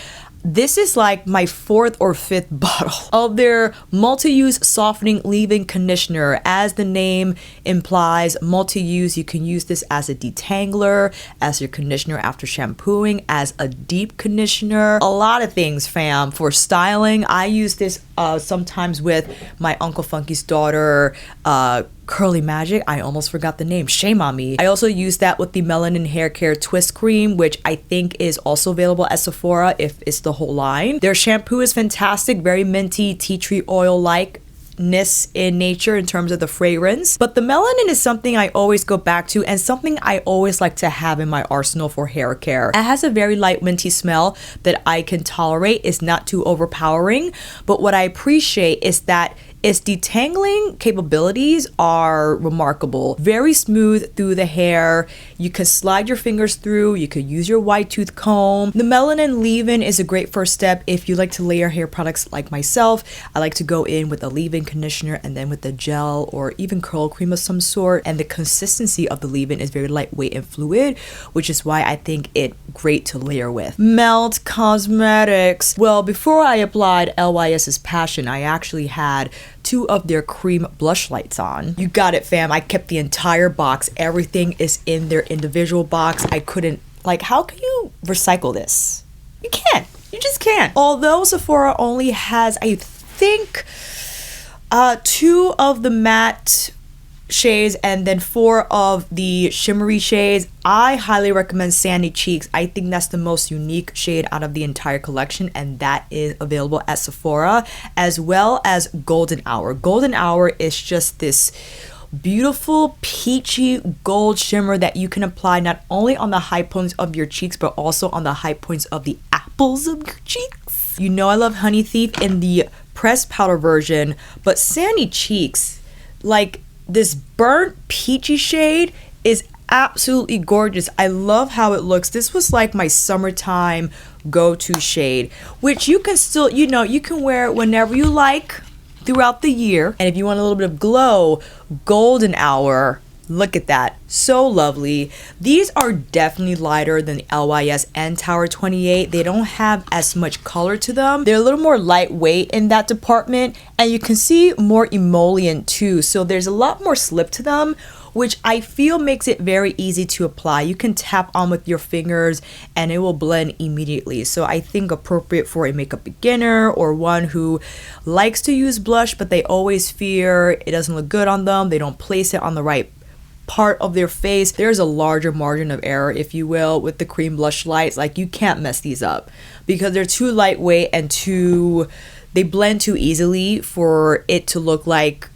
This is like my 4th or 5th bottle of their multi-use softening leave-in conditioner. As the name implies, multi-use. You can use this as a detangler, as your conditioner after shampooing, as a deep conditioner. A lot of things, fam. For styling, I use this sometimes with my Uncle Funky's daughter, Curly Magic. I almost forgot the name. Shame on me. I also use that with the Melanin Haircare Twist Cream, which I think is also available at Sephora if it's the whole line. Their shampoo is fantastic. Very minty, tea tree oil-like in nature in terms of the fragrance, but the melanin is something I always go back to and something I always like to have in my arsenal for hair care. It has a very light minty smell that I can tolerate. It's not too overpowering, but what I appreciate is that its detangling capabilities are remarkable. Very smooth through the hair. You can slide your fingers through. You could use your wide tooth comb. The melanin leave-in is a great first step if you like to layer hair products like myself. I like to go in with a leave-in conditioner and then with the gel or even curl cream of some sort. And the consistency of the leave-in is very lightweight and fluid, which is why I think it great to layer with. Melt Cosmetics. Well, before I applied LYS's Passion, I actually had 2 of their cream blush lights on. You got it, fam. I kept the entire box. Everything is in their individual box. I couldn't, like, how can you recycle this? You can't. You just can't. Although Sephora only has, I think, 2 of the matte shades and then 4 of the shimmery shades, I highly recommend Sandy Cheeks. I think that's the most unique shade out of the entire collection, and that is available at Sephora, as well as Golden Hour. Golden Hour is just this beautiful peachy gold shimmer that you can apply not only on the high points of your cheeks but also on the high points of the apples of your cheeks. You know I love Honey Thief in the pressed powder version, but Sandy Cheeks, like, this burnt peachy shade is absolutely gorgeous. I love how it looks. This was like my summertime go-to shade, which you can still, you know, you can wear it whenever you like throughout the year. And if you want a little bit of glow, Golden Hour, look at that. So lovely. These are definitely lighter than the LYS and Tower 28. They don't have as much color to them. They're a little more lightweight in that department, and you can see more emollient too. So there's a lot more slip to them, which I feel makes it very easy to apply. You can tap on with your fingers and it will blend immediately. So I think appropriate for a makeup beginner or one who likes to use blush, but they always fear it doesn't look good on them. They don't place it on the right part of their face. There's a larger margin of error, if you will, with the cream blush lights. Like, you can't mess these up because they're too lightweight and they blend too easily for it to look like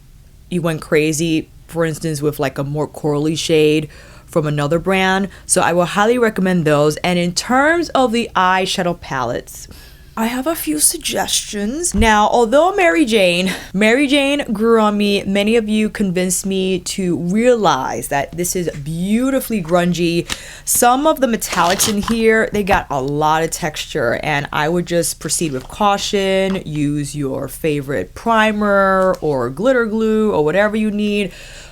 you went crazy, for instance, with like a more corally shade from another brand. So I will highly recommend those. And in terms of the eyeshadow palettes, I have a few suggestions. Now, although Mary Jane grew on me, many of you convinced me to realize that this is beautifully grungy. Some of the metallics in here, they got a lot of texture, and I would just proceed with caution. Use your favorite primer or glitter glue or whatever you need.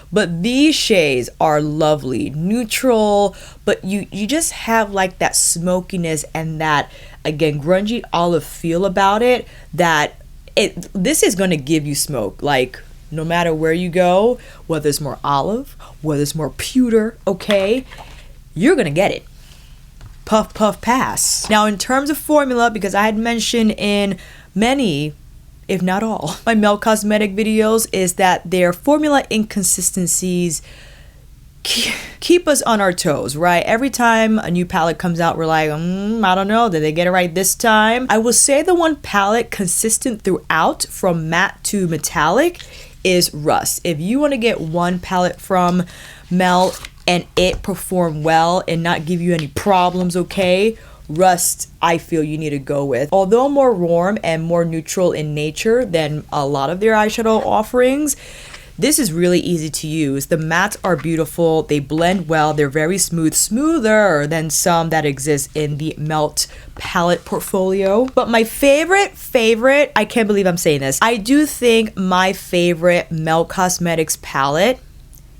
But these shades are lovely, neutral, but you just have like that smokiness and that, again, grungy olive feel about it, that this is going to give you smoke. Like, no matter where you go, whether it's more olive, whether it's more pewter, okay, you're going to get it. Puff, puff, pass. Now, in terms of formula, because I had mentioned in many, if not all, my Mel Cosmetic videos, is that their formula inconsistencies keep us on our toes, right? Every time a new palette comes out, we're like, I don't know, did they get it right this time? I will say the one palette consistent throughout from matte to metallic is Rust. If you want to get one palette from Mel and it perform well and not give you any problems, okay, Rust, I feel you need to go with. Although more warm and more neutral in nature than a lot of their eyeshadow offerings, this is really easy to use. The mattes are beautiful. They blend well. They're very smooth, smoother than some that exist in the Melt palette portfolio. But my favorite, I can't believe I'm saying this, I do think my favorite Melt Cosmetics palette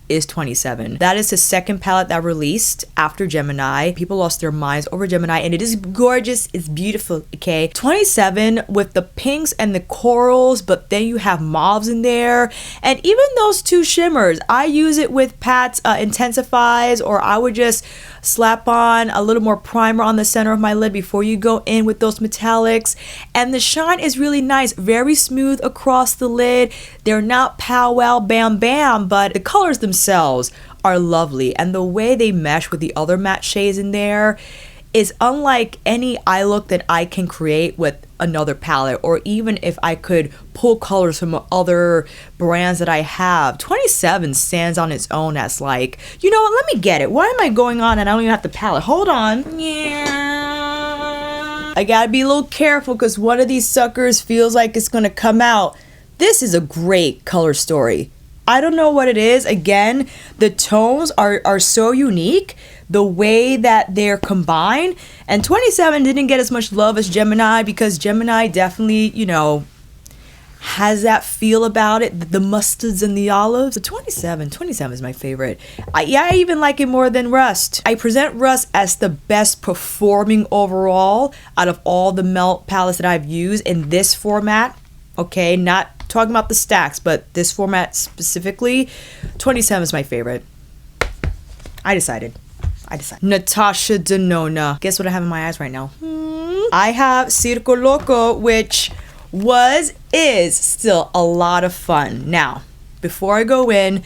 is 27. That is the second palette that released after Gemini. People lost their minds over Gemini, and it is gorgeous. It's beautiful, okay? 27 with the pinks and the corals, but then you have mauves in there. And even those two shimmers, I use it with Pat's Intensifies, or I would just slap on a little more primer on the center of my lid before you go in with those metallics. And the shine is really nice, very smooth across the lid. They're not pow wow bam bam, but the colors themselves are lovely, and the way they mesh with the other matte shades in there is unlike any eye look that I can create with another palette, or even if I could pull colors from other brands that I have. 27 stands on its own as like, you know what, let me get it. Why am I going on and I don't even have the palette? Hold on. Yeah. I gotta be a little careful because one of these suckers feels like it's gonna come out. This is a great color story. I don't know what it is. Again, the tones are so unique, the way that they're combined. And 27 didn't get as much love as Gemini because Gemini definitely, you know, has that feel about it, the mustards and the olives. So 27 is my favorite. I even like it more than Rust. I present Rust as the best performing overall out of all the Melt palettes that I've used in this format. Okay, not talking about the stacks, but this format specifically. 27 is my favorite. I decided. Natasha Denona. Guess what I have in my eyes right now? I have Circo Loco, which is still a lot of fun. Now, before I go in,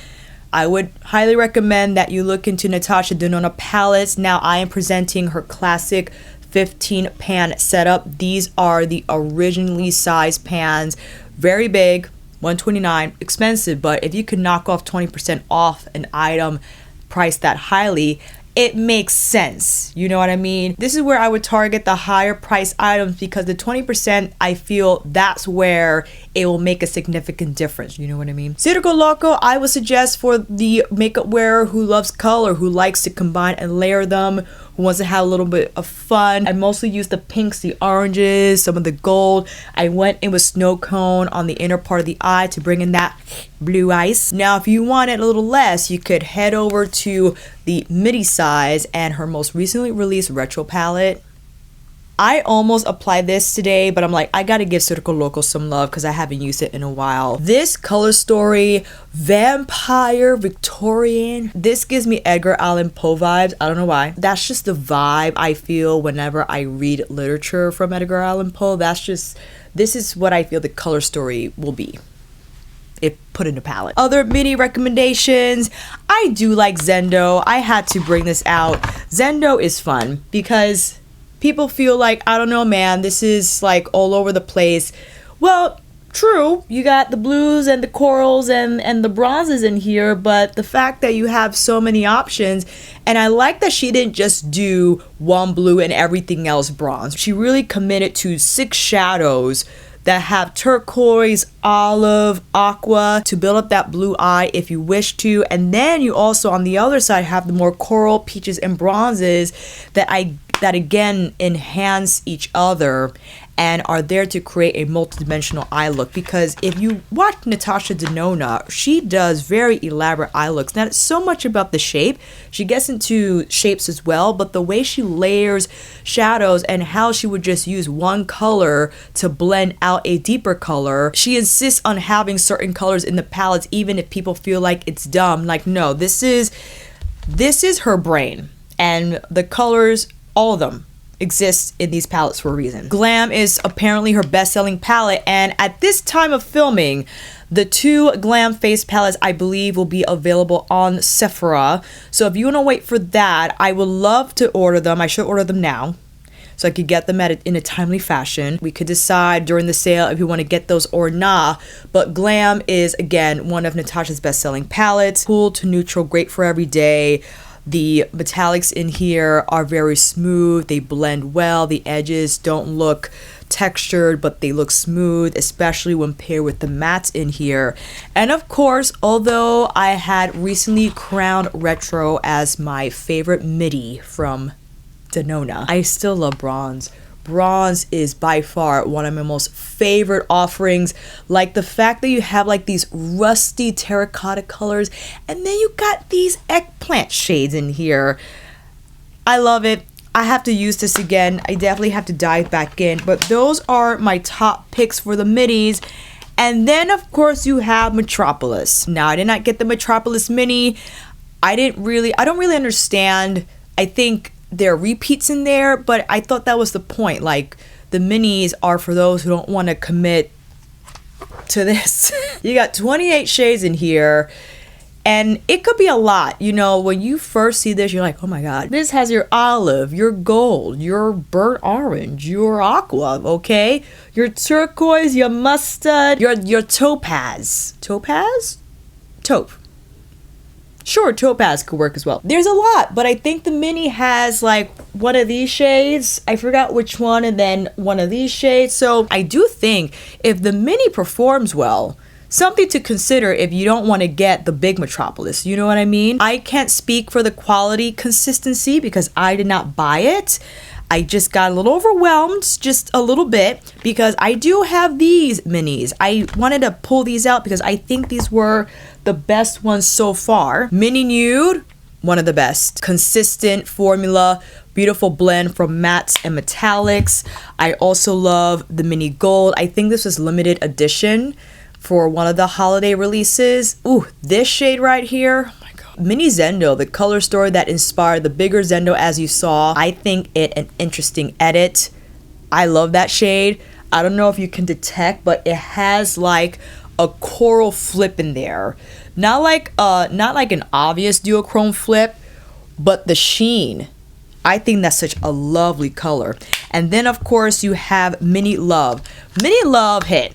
I would highly recommend that you look into Natasha Denona palettes. Now, I am presenting her classic 15 pan setup. These are the originally sized pans, very big, $129, expensive, but if you could knock off 20% off an item priced that highly, it makes sense. You know what I mean? This is where I would target the higher price items because the 20%, I feel that's where it will make a significant difference. You know what I mean? Circo Loco, I would suggest for the makeup wearer who loves color, who likes to combine and layer them, who wants to have a little bit of fun. I mostly use the pinks, the oranges, some of the gold. I went in with snow cone on the inner part of the eye to bring in that blue ice. Now, if you want it a little less, you could head over to the midi size and her most recently released retro palette. I almost applied this today, but I'm like, I gotta give Circo Loco some love because I haven't used it in a while. This Color Story Vampire Victorian, this gives me Edgar Allan Poe vibes. I don't know why. That's just the vibe I feel whenever I read literature from Edgar Allan Poe. This is what I feel the Color Story will be if put in a palette. Other mini recommendations, I do like Zendo. I had to bring this out. Zendo is fun because people feel like, I don't know, man, this is like all over the place. Well, true, you got the blues and the corals and the bronzes in here, but the fact that you have so many options, and I like that she didn't just do one blue and everything else bronze. She really committed to 6 shadows that have turquoise, olive, aqua to build up that blue eye if you wish to. And then you also on the other side have the more coral, peaches, and bronzes that again enhance each other and are there to create a multidimensional eye look. Because if you watch Natasha Denona, she does very elaborate eye looks. Not so much about the shape. She gets into shapes as well, but the way she layers shadows and how she would just use one color to blend out a deeper color. She insists on having certain colors in the palettes even if people feel like it's dumb. Like, no, this is her brain. And the colors, all of them, exists in these palettes for a reason. Glam is apparently her best-selling palette, and at this time of filming, the 2 Glam face palettes I believe will be available on Sephora. So if you want to wait for that, I would love to order them. I should order them now so I could get them in a timely fashion. We could decide during the sale if we want to get those or not. But Glam is, again, one of Natasha's best-selling palettes. Cool to neutral, great for every day. The metallics in here are very smooth. They blend well. The edges don't look textured, but they look smooth, especially when paired with the mattes in here. And of course, although I had recently crowned Retro as my favorite midi from Denona, I still love bronze. Bronze is by far one of my most favorite offerings. Like the fact that you have like these rusty terracotta colors and then you got these eggplant shades in here. I love it. I have to use this again. I definitely have to dive back in, but those are my top picks for the midis. And then of course you have Metropolis. Now I did not get the Metropolis mini. I don't really understand. I think there are repeats in there, but I thought that was the point. Like, the minis are for those who don't want to commit to this. You got 28 shades in here, and it could be a lot. You know, when you first see this, you're like, oh my god, this has your olive, your gold, your burnt orange, your aqua, okay? Your turquoise, your mustard, your topaz. Topaz? Taupe. Sure, topaz could work as well. There's a lot, but I think the mini has like one of these shades. I forgot which one, and then one of these shades. So I do think if the mini performs well, something to consider if you don't want to get the big Metropolis. You know what I mean? I can't speak for the quality consistency because I did not buy it. I just got a little overwhelmed, just a little bit, because I do have these minis. I wanted to pull these out because I think these were the best ones so far. Mini Nude, one of the best. Consistent formula, beautiful blend from mattes and metallics. I also love the Mini Gold. I think this was limited edition for one of the holiday releases. Ooh, this shade right here. Mini Zendo, the color story that inspired the bigger Zendo as you saw. I think it an interesting edit. I love that shade. I don't know if you can detect, but it has like a coral flip in there. Not like an obvious duochrome flip, but the sheen. I think that's such a lovely color. And then of course you have Mini Love. Mini Love hit.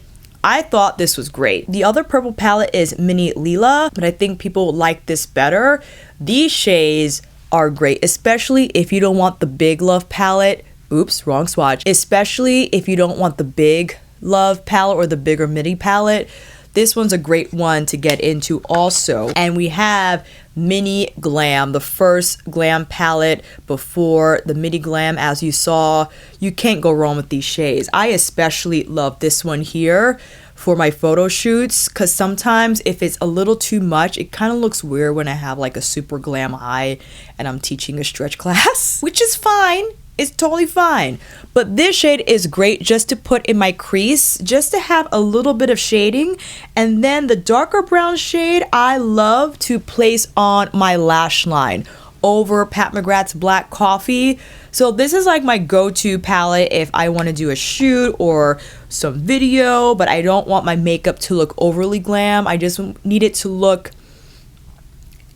I thought this was great. The other purple palette is Mini Lila, but I think people like this better. These shades are great, especially if you don't want the Big Love palette. Oops, wrong swatch. Especially if you don't want the Big Love palette or the bigger midi palette. This one's a great one to get into also. And we have Mini Glam, the first glam palette before the Midi Glam. As you saw, you can't go wrong with these shades. I especially love this one here for my photo shoots, because sometimes if it's a little too much, it kind of looks weird when I have like a super glam eye and I'm teaching a stretch class, which is fine. It's totally fine. But this shade is great just to put in my crease, just to have a little bit of shading. And then the darker brown shade, I love to place on my lash line over Pat McGrath's Black Coffee. So this is like my go-to palette if I want to do a shoot or some video, but I don't want my makeup to look overly glam. I just need it to look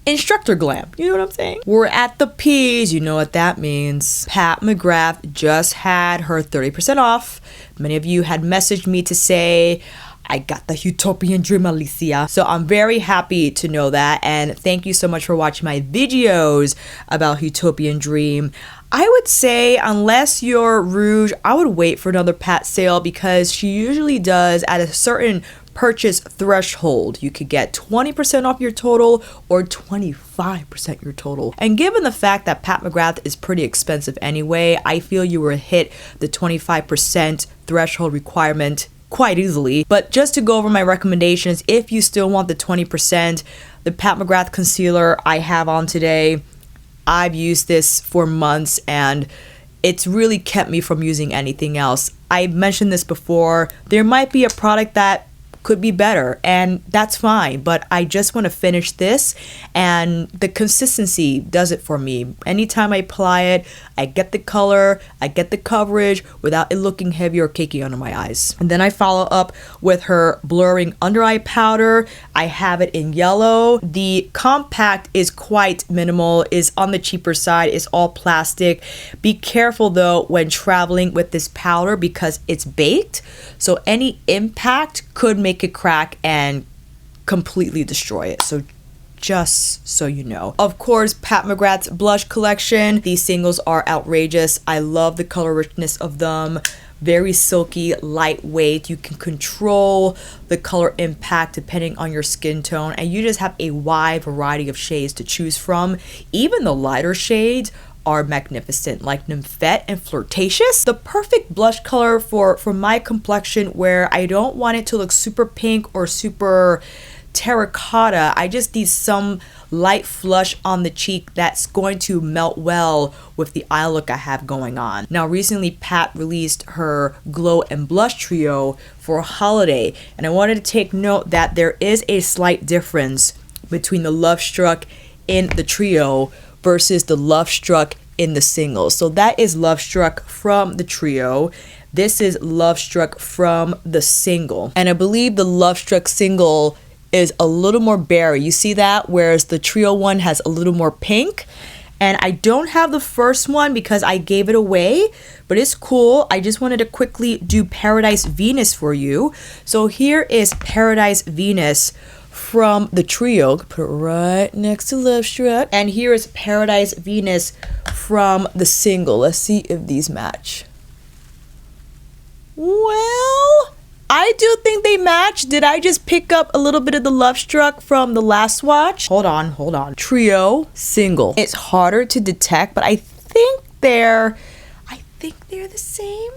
instructor glam. You know what I'm saying? We're at the P's. You know what that means. Pat McGrath just had her 30% off. Many of you had messaged me to say, I got the Utopian Dream, Alicia. So I'm very happy to know that. And thank you so much for watching my videos about Utopian Dream. I would say, unless you're Rouge, I would wait for another Pat sale because she usually does at a certain purchase threshold. You could get 20% off your total or 25% your total. And given the fact that Pat McGrath is pretty expensive anyway, I feel you will hit the 25% threshold requirement quite easily. But just to go over my recommendations, if you still want the 20%, the Pat McGrath concealer I have on today, I've used this for months and it's really kept me from using anything else. I mentioned this before, there might be a product that could be better and that's fine, but I just want to finish this and the consistency does it for me. Anytime I apply it, I get the color, I get the coverage without it looking heavy or cakey under my eyes. And then I follow up with her blurring under eye powder. I have it in yellow. The compact is quite minimal, is on the cheaper side, is all plastic. Be careful though when traveling with this powder because it's baked, so any impact could make it crack and completely destroy it. So just so you know. Of course, Pat McGrath's blush collection. These singles are outrageous. I love the color richness of them. Very silky, lightweight. You can control the color impact depending on your skin tone, and you just have a wide variety of shades to choose from. Even the lighter shades are magnificent, like Nymphette and Flirtatious. The perfect blush color for my complexion where I don't want it to look super pink or super terracotta. I just need some light flush on the cheek that's going to melt well with the eye look I have going on. Now recently Pat released her glow and blush trio for holiday, and I wanted to take note that there is a slight difference between the Love Struck in the trio versus the Love Struck in the single. So that is Love Struck from the trio. This is Love Struck from the single. And I believe the Love Struck single is a little more berry. You see that? Whereas the trio one has a little more pink. And I don't have the first one because I gave it away, but it's cool. I just wanted to quickly do Paradise Venus for you. So here is Paradise Venus from the trio. Put it right next to Love Struck. And here is Paradise Venus from the single. Let's see if these match. Well, I do think they match. Did I just pick up a little bit of the Love Struck from the last swatch? Hold on. Trio, single. It's harder to detect, but I think they're the same.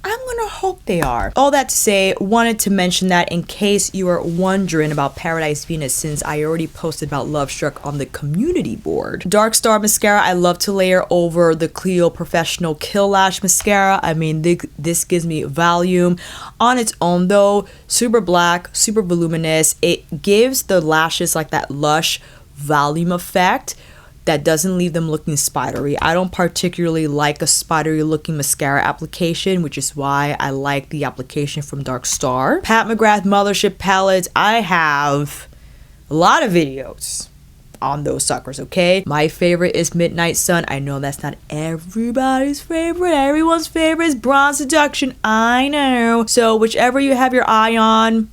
I'm gonna hope they are. All that to say, wanted to mention that in case you are wondering about Paradise Venus, since I already posted about Love Struck on the community board. Dark Star mascara, I love to layer over the Clio Professional Kill Lash mascara. I mean, this gives me volume. On its own though, super black, super voluminous. It gives the lashes like that lush volume effect that doesn't leave them looking spidery. I don't particularly like a spidery looking mascara application, which is why I like the application from Dark Star. Pat McGrath Mothership palettes, I have a lot of videos on those suckers, okay? My favorite is Midnight Sun. I know that's not everybody's favorite. Everyone's favorite is Bronze Seduction. I know. So whichever you have your eye on,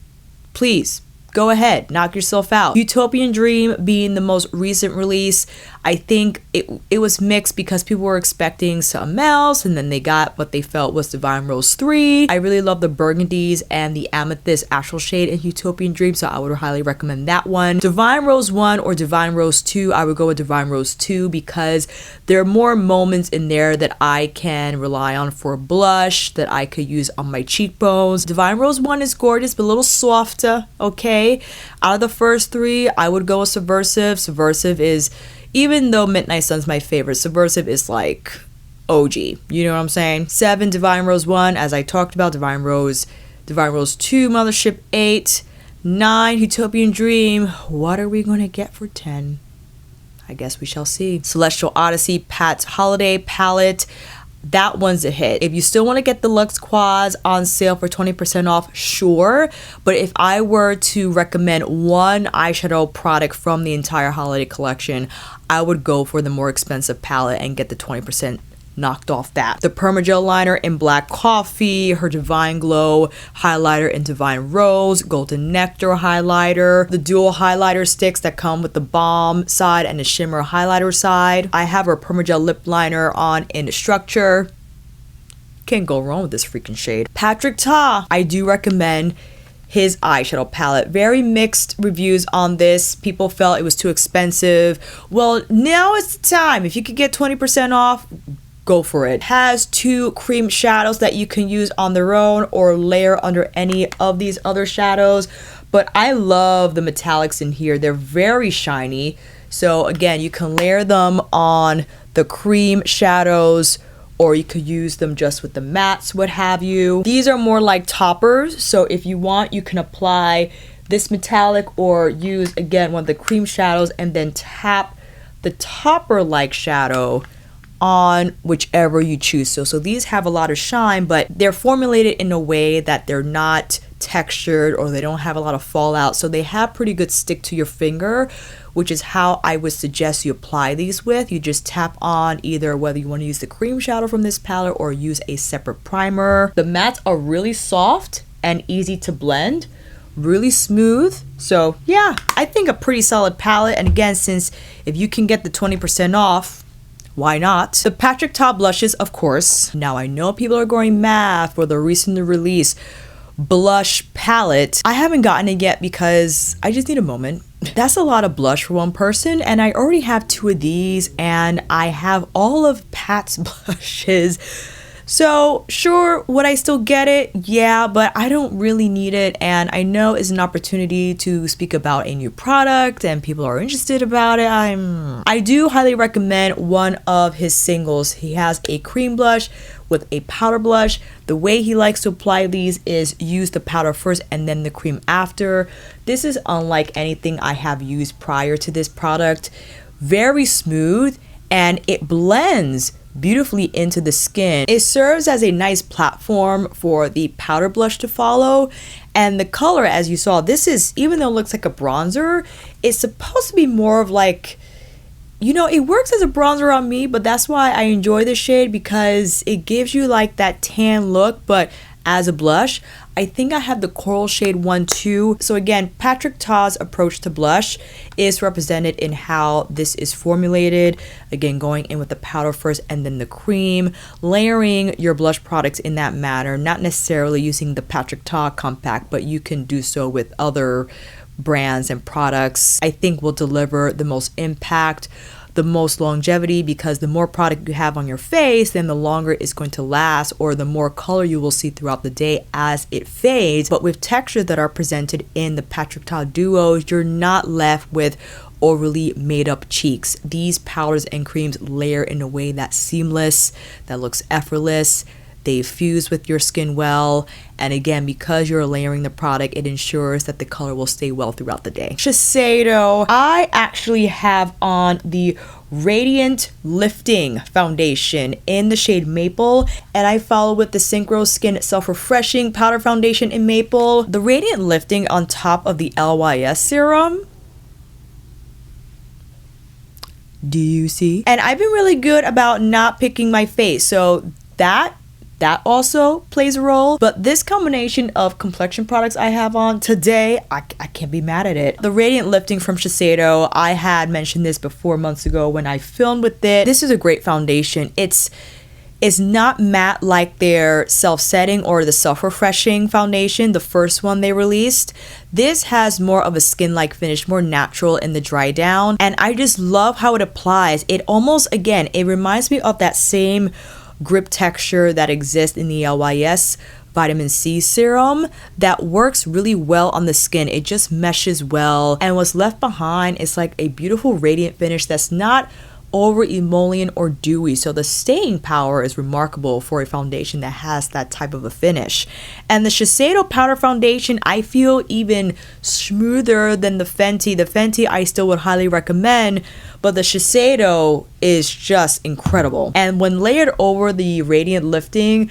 please go ahead, knock yourself out. Utopian Dream being the most recent release, I think it was mixed because people were expecting something else and then they got what they felt was Divine Rose 3. I really love the burgundies and the amethyst astral shade in Utopian Dream, so I would highly recommend that one. Divine Rose 1 or Divine Rose 2, I would go with Divine Rose 2 because there are more moments in there that I can rely on for a blush that I could use on my cheekbones. Divine Rose 1 is gorgeous but a little softer, okay? Out of the first three, I would go with Subversive. Subversive is, even though Midnight Sun's my favorite, Subversive is like OG. You know what I'm saying? 7, Divine Rose 1, as I talked about, Divine Rose 2, Mothership 8, 9, Utopian Dream. What are we gonna get for 10? I guess we shall see. Celestial Odyssey Pat's Holiday Palette. That one's a hit. If you still want to get the Luxe Quads on sale for 20% off, sure. But if I were to recommend one eyeshadow product from the entire holiday collection, I would go for the more expensive palette and get the 20% knocked off that. The Permagel liner in Black Coffee, her Divine Glow highlighter in Divine Rose, Golden Nectar highlighter, the dual highlighter sticks that come with the balm side and the shimmer highlighter side. I have her Permagel lip liner on in Structure. Can't go wrong with this freaking shade. Patrick Ta, I do recommend his eyeshadow palette. Very mixed reviews on this. People felt it was too expensive. Well, now is the time. If you could get 20% off, go for it. Has 2 cream shadows that you can use on their own or layer under any of these other shadows. But I love the metallics in here. They're very shiny. So again, you can layer them on the cream shadows, or you could use them just with the mattes, what have you. These are more like toppers. So if you want, you can apply this metallic or use, again, one of the cream shadows and then tap the topper-like shadow on whichever you choose. So these have a lot of shine, but they're formulated in a way that they're not textured or they don't have a lot of fallout. So they have pretty good stick to your finger, which is how I would suggest you apply these with. You just tap on either whether you want to use the cream shadow from this palette or use a separate primer. The mattes are really soft and easy to blend, really smooth. So yeah, I think a pretty solid palette. And again, since if you can get the 20% off, why not? The Patrick Ta blushes, of course. Now I know people are going mad for the recently released blush palette. I haven't gotten it yet because I just need a moment. That's a lot of blush for one person, and I already have 2 of these, and I have all of Pat's blushes. So sure, would I still get it? Yeah, but I don't really need it, and I know it's an opportunity to speak about a new product and people are interested about it. I do highly recommend one of his singles. He has a cream blush with a powder blush. The way he likes to apply these is use the powder first and then the cream after. This is unlike anything I have used prior to this product. Very smooth, and it blends beautifully into the skin. It serves as a nice platform for the powder blush to follow, and the color, as you saw, this is, even though it looks like a bronzer, it's supposed to be more of like, you know, it works as a bronzer on me, but that's why I enjoy this shade, because it gives you like that tan look, but as a blush. I think I have the coral shade 1 too. So again, Patrick Ta's approach to blush is represented in how this is formulated. Again, going in with the powder first and then the cream, layering your blush products in that manner, not necessarily using the Patrick Ta compact, but you can do so with other brands and products. I think will deliver the most impact, the most longevity, because the more product you have on your face, then the longer it's going to last, or the more color you will see throughout the day as it fades. But with textures that are presented in the Patrick Ta duos, you're not left with overly made up cheeks. These powders and creams layer in a way that's seamless, that looks effortless. They fuse with your skin well, and again, because you're layering the product, it ensures that the color will stay well throughout the day. Shiseido, I actually have on the Radiant Lifting Foundation in the shade Maple, and I follow with the Synchro Skin Self-Refreshing Powder Foundation in Maple. The Radiant Lifting on top of the LYS serum. Do you see? And I've been really good about not picking my face, so that also plays a role. But this combination of complexion products I have on today, I can't be mad at it. The Radiant Lifting from Shiseido, I had mentioned this before months ago when I filmed with it. This is a great foundation. It's not matte like their self-setting or the self-refreshing foundation, the first one they released. This has more of a skin-like finish, more natural in the dry down, and I just love how it applies. It almost, again, it reminds me of that same grip texture that exists in the LYS vitamin C serum that works really well on the skin. It just meshes well, and what's left behind is like a beautiful radiant finish that's not over emollient or dewy, so the staying power is remarkable for a foundation that has that type of a finish. And the Shiseido powder foundation, I feel even smoother than the Fenty. The Fenty I still would highly recommend, but the Shiseido is just incredible. And when layered over the radiant lifting,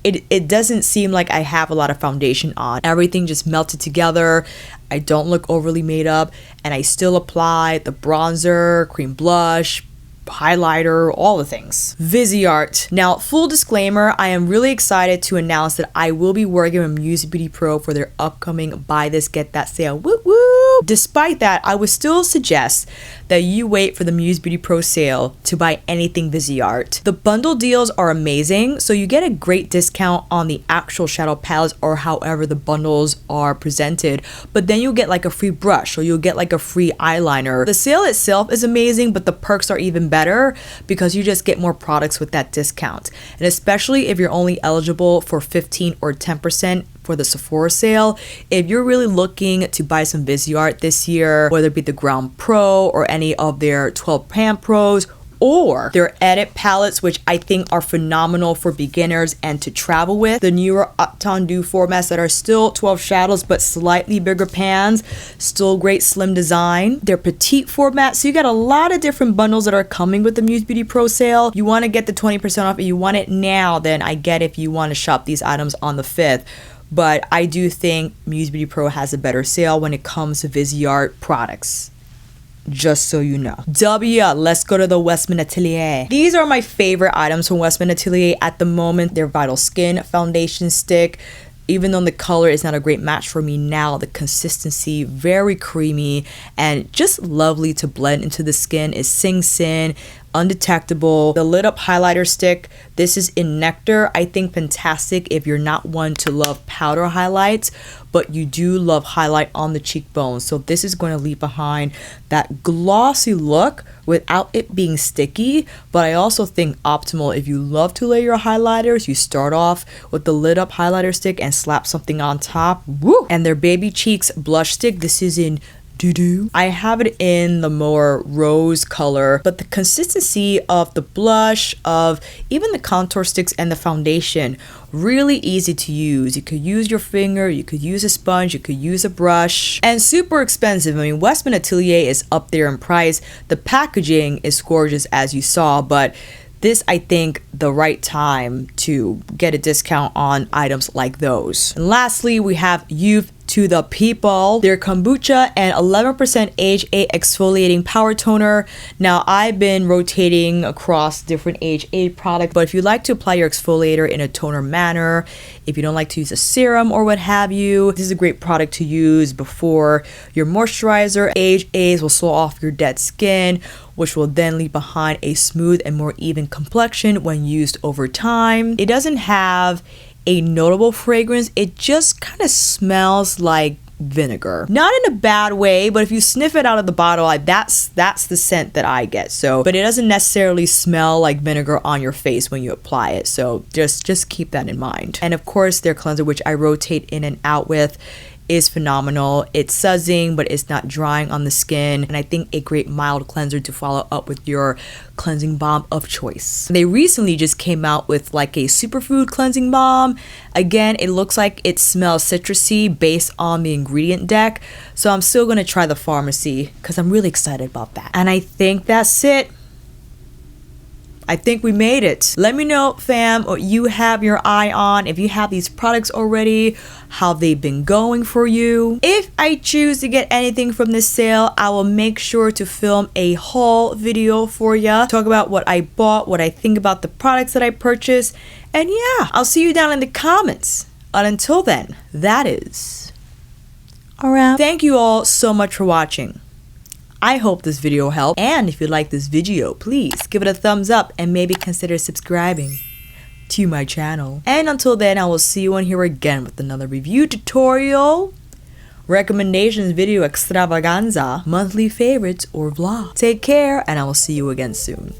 it doesn't seem like I have a lot of foundation on. Everything just melted together. I don't look overly made up, and I still apply the bronzer, cream blush, highlighter, all the things. Viseart. Now, full disclaimer, I am really excited to announce that I will be working with Muse Beauty Pro for their upcoming Buy This, Get That sale. Woo woo! Despite that, I would still suggest that you wait for the Muse Beauty Pro sale to buy anything Viseart. The bundle deals are amazing, so you get a great discount on the actual shadow palettes or however the bundles are presented, but then you'll get like a free brush or you'll get like a free eyeliner. The sale itself is amazing, but the perks are even better because you just get more products with that discount. And especially if you're only eligible for 15 or 10% for the Sephora sale, if you're really looking to buy some Viseart this year, whether it be the Ground Pro or any of their 12 Pan Pros or their edit palettes, which I think are phenomenal for beginners and to travel with. The newer Attendu formats that are still 12 shadows but slightly bigger pans, still great slim design. They're petite formats, so you got a lot of different bundles that are coming with the Muse Beauty Pro sale. You want to get the 20% off. If you want it now, then I get if you want to shop these items on the 5th. But I do think Muse Beauty Pro has a better sale when it comes to Viseart products. Just so you know. Let's go to the Westman Atelier. These are my favorite items from Westman Atelier at the moment. Their Vital Skin foundation stick. Even though the color is not a great match for me now, the consistency, very creamy and just lovely to blend into the skin, is Sing Sin, undetectable. The lit up highlighter stick, this is in Nectar. I think fantastic if you're not one to love powder highlights, but you do love highlight on the cheekbones. So this is going to leave behind that glossy look without it being sticky. But I also think optimal if you love to lay your highlighters, you start off with the lit up highlighter stick and slap something on top. Woo! And their Baby Cheeks blush stick, this is in Doo-doo. I have it in the more rose color, but the consistency of the blush, of even the contour sticks and the foundation, really easy to use. You could use your finger, you could use a sponge, you could use a brush, and super expensive. I mean, Westman Atelier is up there in price. The packaging is gorgeous as you saw, but this, I think, the right time to get a discount on items like those. And lastly, we have Youth to the People, their kombucha and 11% AHA exfoliating power toner. Now, I've been rotating across different AHA products, but if you like to apply your exfoliator in a toner manner, if you don't like to use a serum or what have you, this is a great product to use before your moisturizer. AHAs will slow off your dead skin, which will then leave behind a smooth and more even complexion when used over time. It doesn't have a notable fragrance, it just kind of smells like vinegar. Not in a bad way, but if you sniff it out of the bottle, that's the scent that I get. So, but it doesn't necessarily smell like vinegar on your face when you apply it. So just keep that in mind. And of course, their cleanser, which I rotate in and out with, is phenomenal. It's sudsing, but it's not drying on the skin. And I think a great mild cleanser to follow up with your cleansing balm of choice. They recently just came out with like a superfood cleansing balm. Again, it looks like it smells citrusy based on the ingredient deck. So I'm still gonna try the Pharmacy because I'm really excited about that. And I think that's it. I think we made it. Let me know, fam, what you have your eye on. If you have these products already, how they've been going for you. If I choose to get anything from this sale, I will make sure to film a haul video for ya. Talk about what I bought, what I think about the products that I purchased. And yeah, I'll see you down in the comments. And until then, that is a wrap. Thank you all so much for watching. I hope this video helped, and if you like this video, please give it a thumbs up and maybe consider subscribing to my channel. And until then, I will see you on here again with another review tutorial, recommendations video extravaganza, monthly favorites, or vlog. Take care, and I will see you again soon.